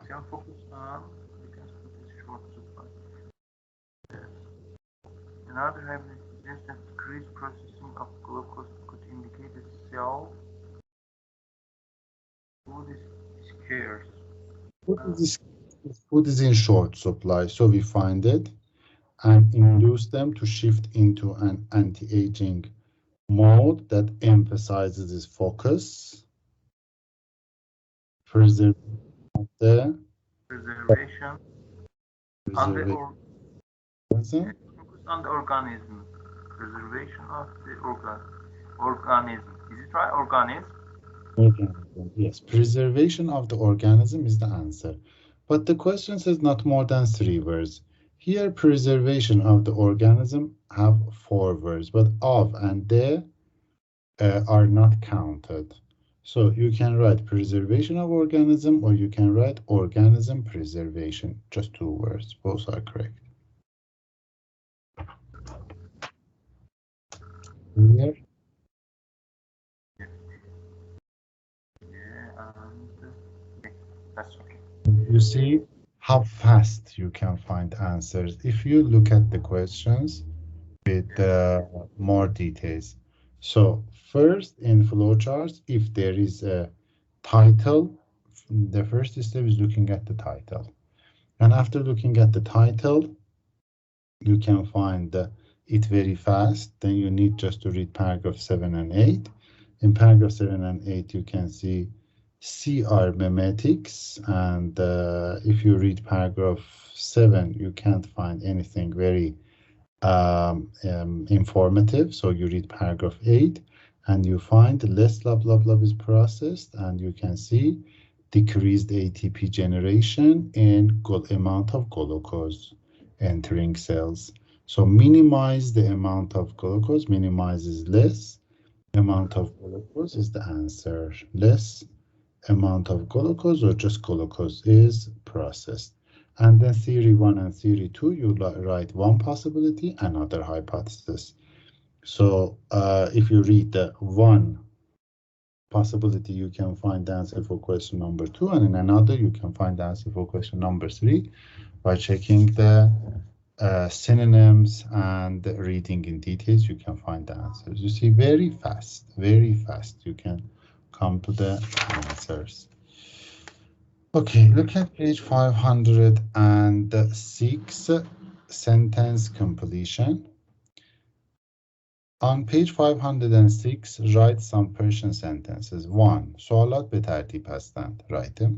can focus on because food is short supply. Another hypothesis suggests that decreased processing of glucose could indicate that cell food is scarce. Food Uh, is, food is in short supply. So we find it and induce them to shift into an anti-aging mode that emphasizes this focus, preserve the preservation on the preservation. focus on the organism. Preservation of the organism. Is it right? Organism. Organism. Yes, preservation of the organism is the answer. But the question says not more than three words. Here, preservation of the organism have four words, but of and the are not counted. So you can write preservation of organism or you can write organism preservation. Just two words. Both are correct. Here, Yeah. Yeah. And okay, that's okay. you see how fast you can find answers if you look at the questions with more details. So first in flowcharts, if there is a title, the first step is looking at the title. And after looking at the title, you can find it very fast. Then you need just to read paragraph 7 and 8. In paragraph 7 and 8, you can see CR memetics. And if you read paragraph 7, you can't find anything very informative. So you read paragraph 8 and you find less blah blah blah is processed, and you can see decreased ATP generation and good amount of glucose entering cells. So minimize the amount of glucose, minimizes less amount of glucose is the answer. Less amount of glucose or just glucose is processed. And then theory one and theory two, you write one possibility, another hypothesis. So if you read the one possibility, you can find the answer for question number two, and in another, you can find the answer for question number three by checking the synonyms and reading in details. You can find the answers. You see, very fast, you can come to the answers. Okay, look at page 506, sentence completion. On page 506, write some Persian sentences. 1. سوالات به ترتیب هستند. Write them.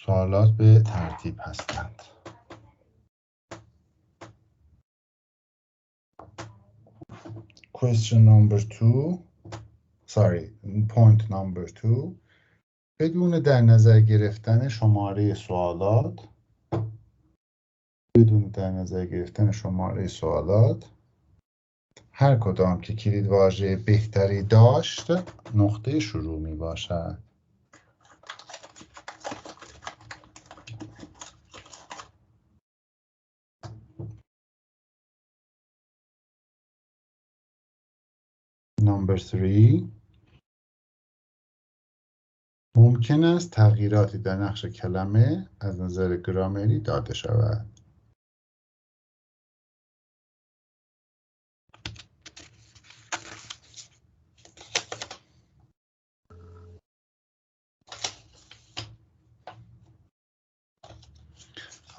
سوالات به ترتیب هستند. Question number 2. Sorry, point number 2. بدون در نظر گرفتن شماره سوالات بدون در نظر گرفتن شماره سوالات هر کدام که کلید واژه بهتری داشت نقطه شروع می باشد. Number 3. ممکن است تغییراتی در نقش کلمه از نظر گرامری داده شود.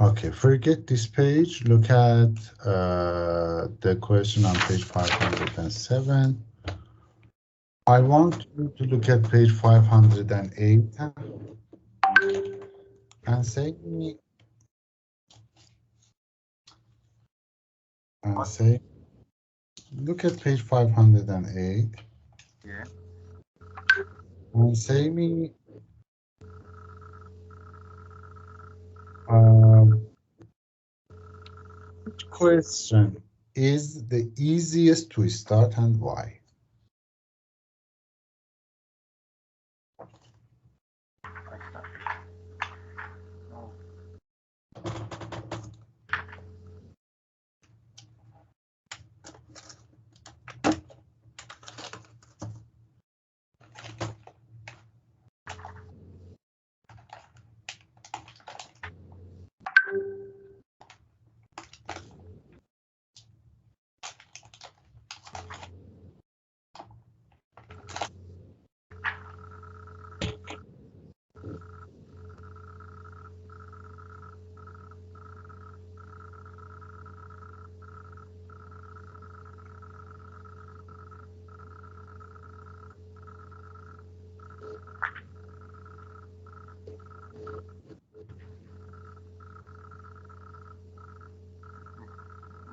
Okay, forget this page. Look at the question on page 507. I want you to look at page 508 and say, look at page 508 Yeah. and say me which question is the easiest to start and why?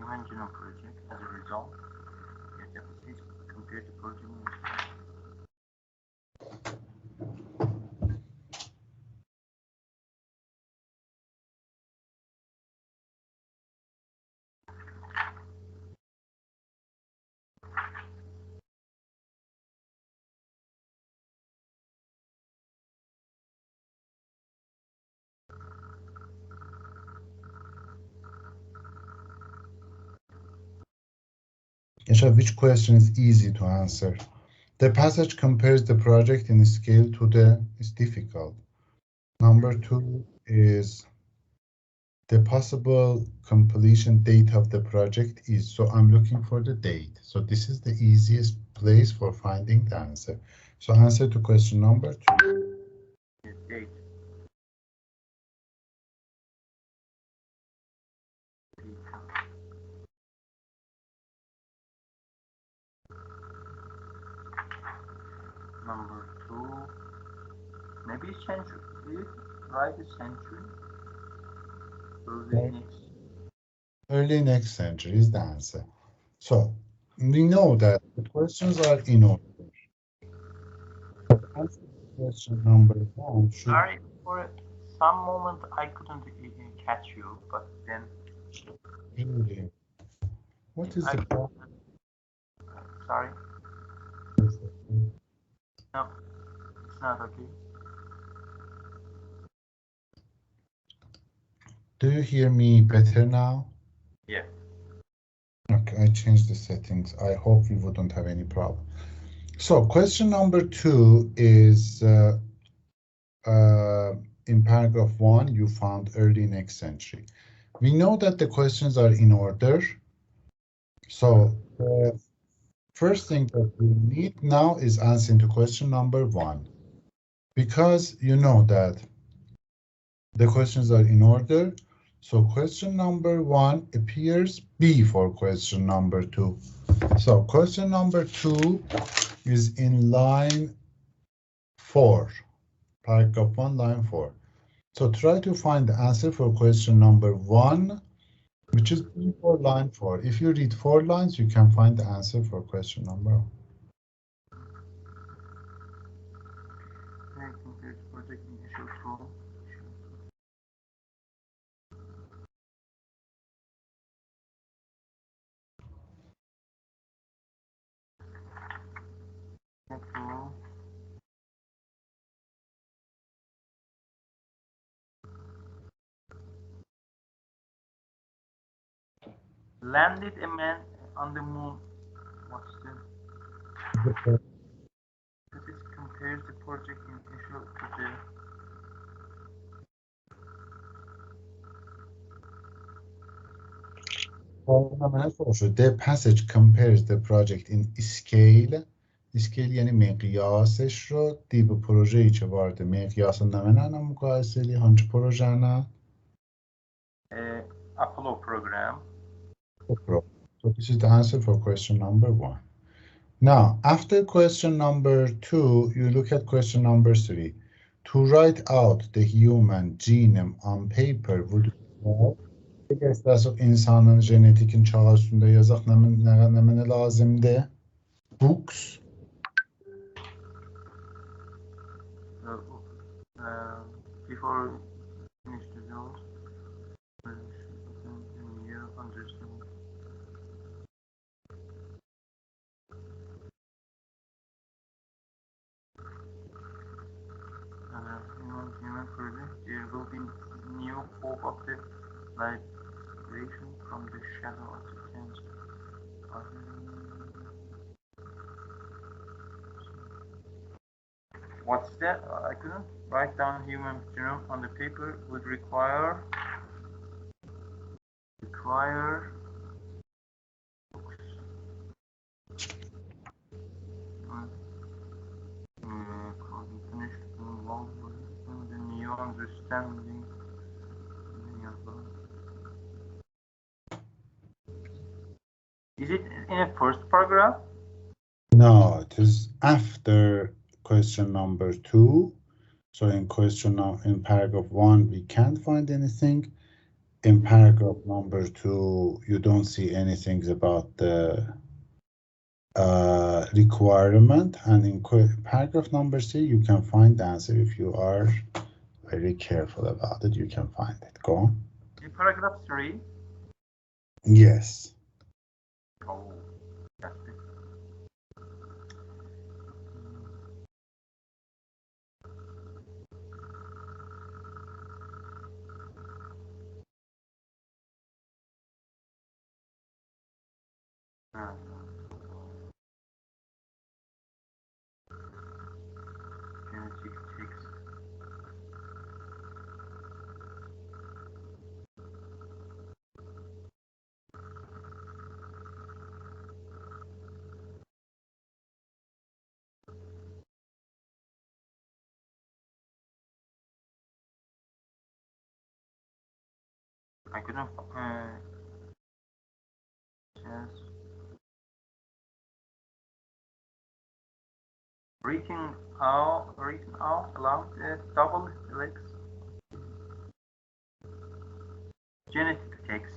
Imagine a project as a result, the deficit compared to programming. Which question is easy to answer? The passage compares the project in scale to it's difficult. Number 2 is the possible completion date of the project is, so I'm looking for the date. So this is the easiest place for finding the answer. So answer to question number 2. The date. Number 2, maybe century. Right, a century. Early next century is the answer. So we know that the questions are in order. Answer to question number 1 should. Sorry, for some moment I couldn't catch you, but then. Really? What is the problem? Sorry. No, it's not okay. Do you hear me better now? Yeah. Okay, I changed the settings. I hope we wouldn't have any problem. So question number 2 is in paragraph 1, you found early next century. We know that the questions are in order. So the first thing that we need now is answering to question number 1. Because you know that the questions are in order, so question number 1 appears before question number 2. So question number 2 is in line 4, paragraph 1, line 4. So try to find the answer for question number 1, which is before line 4. If you read 4 lines, you can find the answer for question number 1. project initial tool. Landed a man on the moon. What's the? That is compares the project initial to the. The passage compares the project in scale. Scale یعنی مقیاسش رو دی به پروژه‌ای که وارد مقیاس نمونن مقایسه هنچ پروژه نه Apollo program. So this is the answer for question number 1. Now, after question number 2, you look at question number 3. To write out the human genome on paper would اگه استاسو insanın genetikin çağı üstünde yazaq nə lazımdır? Books. Before finish the note, you understand. Human project, there will be new hope of the liberation from the shadow of the cancer. What's that? I couldn't write down human genome on the paper. Would require the new understanding. Is it in a first paragraph? No, it is after question number 2. So in paragraph 1, we can't find anything. In paragraph number 2, you don't see anything about the requirement. And in paragraph number 3, you can find the answer. If you are very careful about it, you can find it. Go on. In paragraph 3? Yes. Oh, that's it. Genetic text. I couldn't. Yes. Written out aloud the double helix. Genetic text.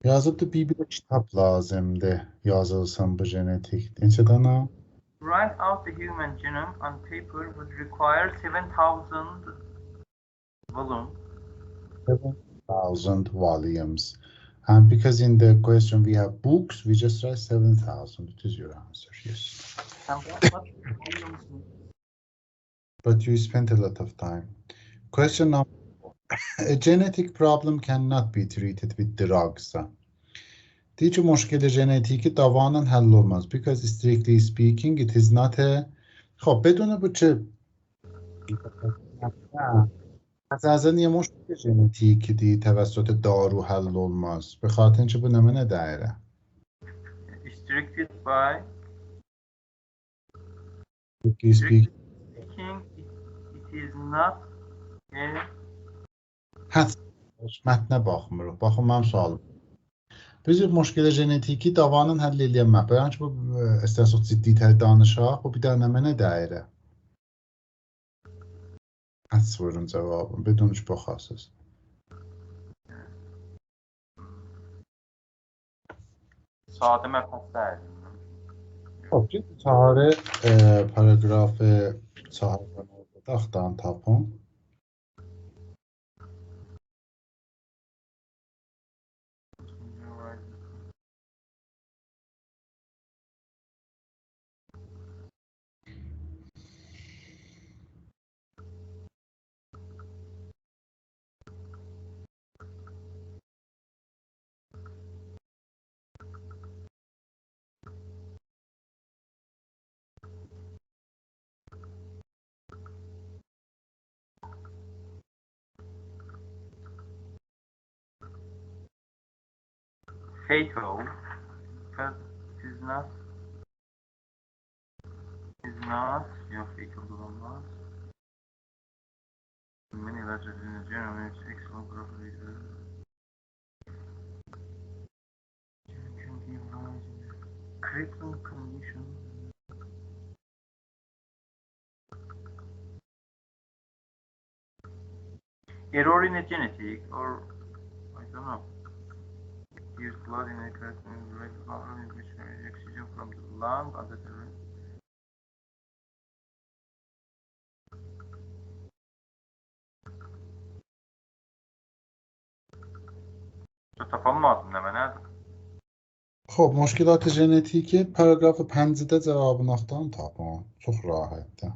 Yazıbdı bir kitap lazımdı yazılsın bu genetik. Neçə dana? Write out the human genome on paper would require 7,000 volumes. 7,000 volumes. And because in the question we have books, we just write 7,000. It is your answer, yes. And what volumes? But you spent a lot of time. Question number 4. A genetic problem cannot be treated with drugs. Deyir ki, مشکل ژنتیکی دواnan həll olmaz. Because strictly speaking, it is not a... خب بدون bu چه اساسا یه مشکل ژنتیکی توسط دارو حل olmaz. به خاطر اینکه bu نمونه دایره. Restricted by... Strictly speaking, it is not a... Hətta mətnə baxmırıq. Baxın, mənim sualım. Biz مشکل ژنتیکی davanın həll eləyənmə. Bəyən ki, bu istəsək ciddi danışaq, bu bir dənə mənə dairə. Həds buyurun cavabım. Bedun ki, baxasız. Sadə məbhəslər. خب چهار پاراگراف چهار داختان تاپون Fatal, because it is not your fatal olmaz. Many letters in the general it's excellent property. Can give rise in critical condition. Error in a genetic, or I don't know. Use blood in a correct and right bottle in which oxygen from the lung under the تفهم نه من خب مشکلات ژنتیکی پاراگراف 5-də cavabını axtarın tapın. Çox rahatdır.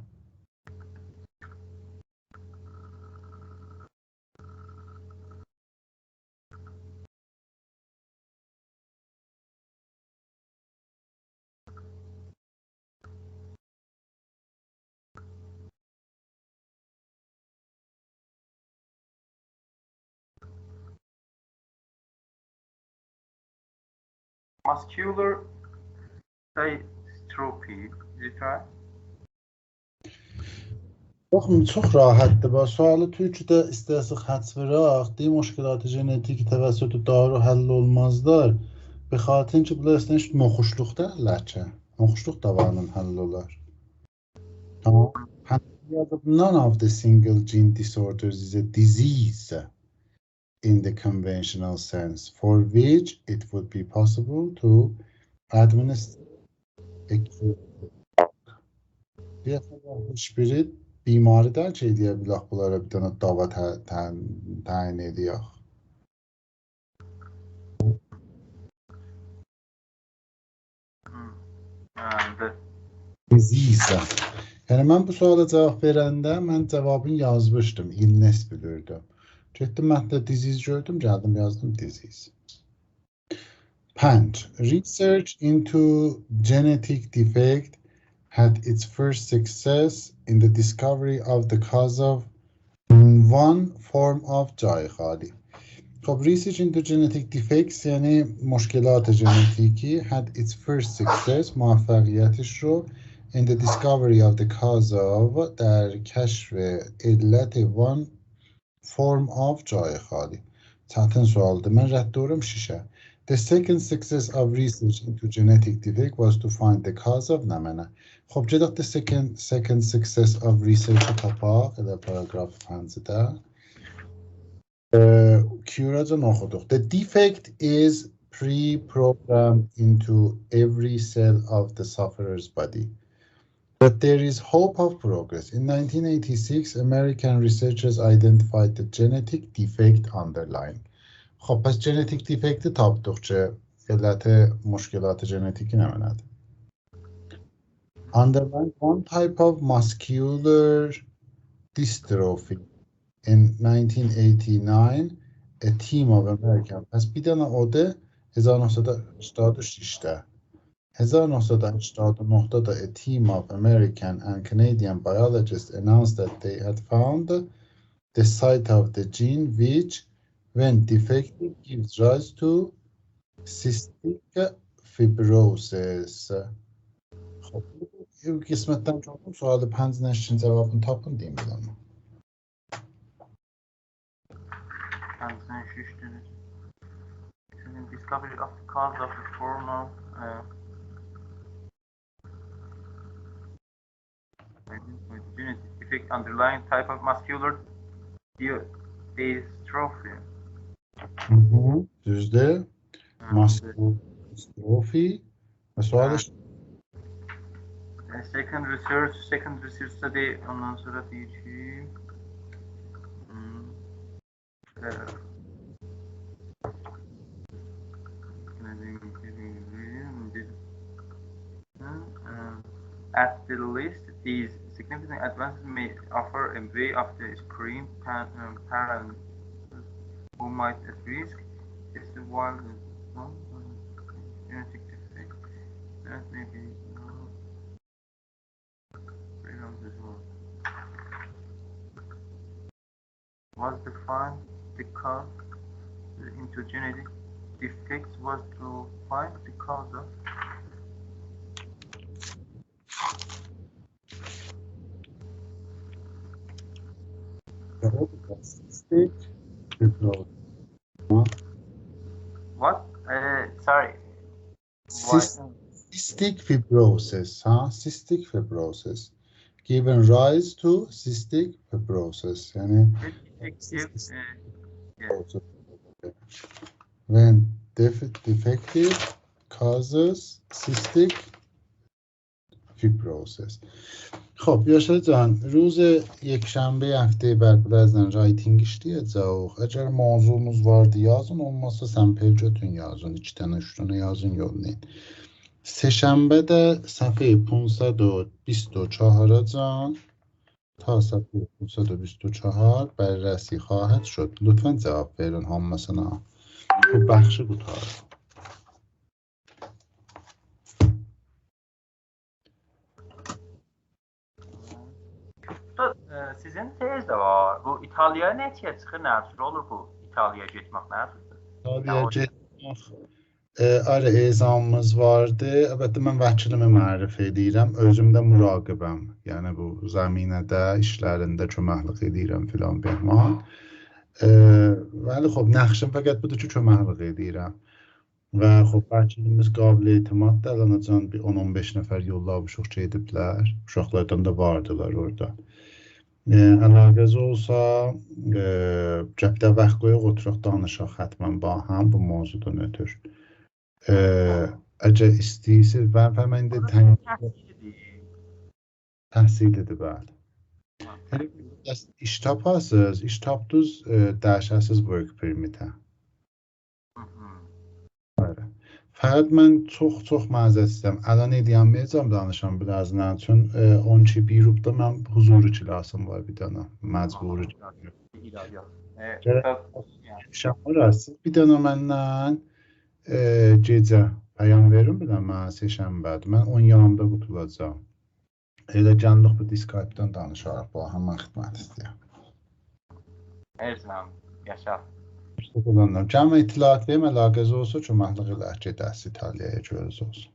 muscular dystrophy. Is it right? Baxın, çox rahatdır. Bax, sualı türküdə istəsək xətt verək, deyə müşkilat genetik təvəssütü daru həll olmazlar. Be xatir ki, bunlar əslində heç noxuşluq deyirlər ki. Noxuşluq davarının həll olar. Tamam. None of the single gene disorders is a disease in the conventional sense, for which it would be possible to administer a cure. Hiçbiri bimari dərk edə bilək, bunlara bir dənə dava təyin edək. Disease. Yəni mən bu suala cavab verəndə mən cavabını yazmışdım, illness bilirdim. Getdim mətndə disease gördüm, gəldim yazdım disease. Pant. Research into genetic defect had its first success in the discovery of the cause of one form of جای خالی. خب research into genetic defects یعنی مشکلات ژنتیکی had its first success موفقیتش رو in the discovery of the cause of در کشف علت one form of جای خالی. چندین سوالده من رد دورم شیشه. The second success of research into genetic defect was to find the cause of نمنه. خب چه the second success of research تاپاق در پاراگراف 15 کیوراجا ناخدوخ. The defect is pre-programmed into every cell of the sufferer's body. But there is hope of progress. In 1986, American researchers identified the genetic defect underlying. خب پس genetic defect tapdıq ki, علت مشکلات ژنتیکی نمی‌اند. Underlying one type of muscular dystrophy. In 1989, a team of American پس بیدن اوده 1986 1989 a team of American and Canadian biologists announced that they had found the site of the gene which, when defective, gives rise to cystic fibrosis. خب این قسمتتن چون سوال 5 نشین cevabını tapın diyeyim bir ama. Discovery of the cause of the form of genetic defect underlying type of muscular dystrophy. Düzdür. Muscular dystrophy. Ve sualış Second research'da de ondan sonra deyir ki at the least, these significant advances may offer a way of the screen parents who might at risk. This is one genetic defect that may be was defined because into genetic defects was to find the cause of Cystic fibrosis. what? Sorry. Cystic fibrosis, cystic fibrosis given rise to cystic fibrosis. Yani when defective causes cystic fibrosis. خب یاشار جان روز yekşənbə həftəyə bərabərləzən writing işləyəcək. Əgər mövzumuz vardı yazın, olmazsa səmpel götün yazın. 2 dənə, 3 dənə yazın yollayın. Seşənbə də səhifə 524-ca تا صفحه 524 بررسی خواهد شد. لطفاً جواب verin hamısına. Bu bəxşi qutarır. Sizin tez də var. Bu İtaliyaya neçəyə çıxır, nə tür olur bu İtaliyaya getmək, nə türdür? İtaliyaya getmək Ara ezamımız vardı. Əlbəttə mən vəkilimi mərif edirəm. Özüm də müraqibəm. Yəni bu zəminədə işlərində köməklik edirəm filan behman. Vəli xub nəxşim fəqət budur ki, köməklik edirəm. Və xub vəkilimiz qabil etimaddır. Əlanacan bir 10-15 nəfər yollamışıq ki, ediblər. Uşaqlardan da vardılar orada. Əlaqəz olsa cəbdə vaxt qoyaq oturaq danışaq xətmən bahəm bu mövzudan ötür. Əgər istəyirsiniz, mən də təhsilidir, bəli. İş tapasınız, iş tapdınız, dəyişəsiz work permit-ə. Fəqət mən çox məzət istəyəm. Əlan edəyənməyəcəm danışam birazdan. Çün 12 bir rubda mən huzuru kilasım var bir dənə. Məcburi. Bir dənə məndən gecə pəyam verin bir dənə mən seçənbədir. Mən 10 yanımda qutulacam. Elə gəldik bu Skype-dan danışarıq. Bu həmən xidmət istəyəm. Erzəm, yaşa. Cəmə itilat verim, əlaqəz olsa köməklik elək gedəsi İtaliyaya görüz olsun.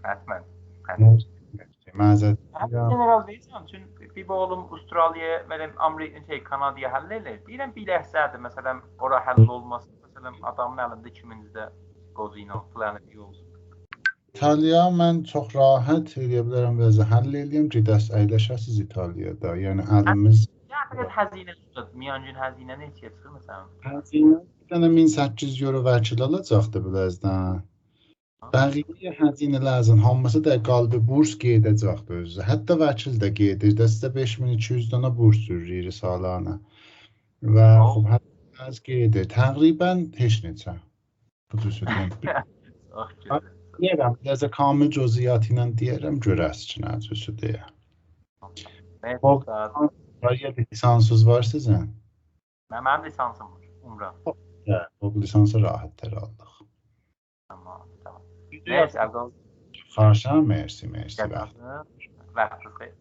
Hətmən. Məzət. General deyirəm, çünki bir oğlum Avustraliyaya, Amerika, Kanadaya həll edir. Deyirəm, bir ləhzədir, məsələn, ora həll olmaz. Məsələn, adamın əlində kiminizdə qozino, planet olsun. İtaliya mən çox rahat eləyə bilərəm və həll eləyəm, gedəs əyləşəsiz İtaliyada. Yəni əlimiz... Fəqət həzinə tutad, miyancın həzinə neçəyə çıxır məsələn? Həzinə bir dənə 1800 euro vəkil alacaqdır birazdan. Bəqiyyə həzinə lazım, hamısı da qalbi burs qeydəcəkdir özü. Hətta vəkil də qeydir, də sizə 5200 dənə burs sürür salana. Və xub hətta az qeydir. Təqribən heç neçə. Bu cüzüdən. Deyərəm, biraz kamil cüziyyatı ilə deyərəm, görəs ki, nə cüzü deyə. Ya lisansınız var sizin? Mənim lisansım var, Umra. O lisansı rahatdır aldıq. Tamam. Neyse, Xarşan, mersi. Vaxtı xeyir.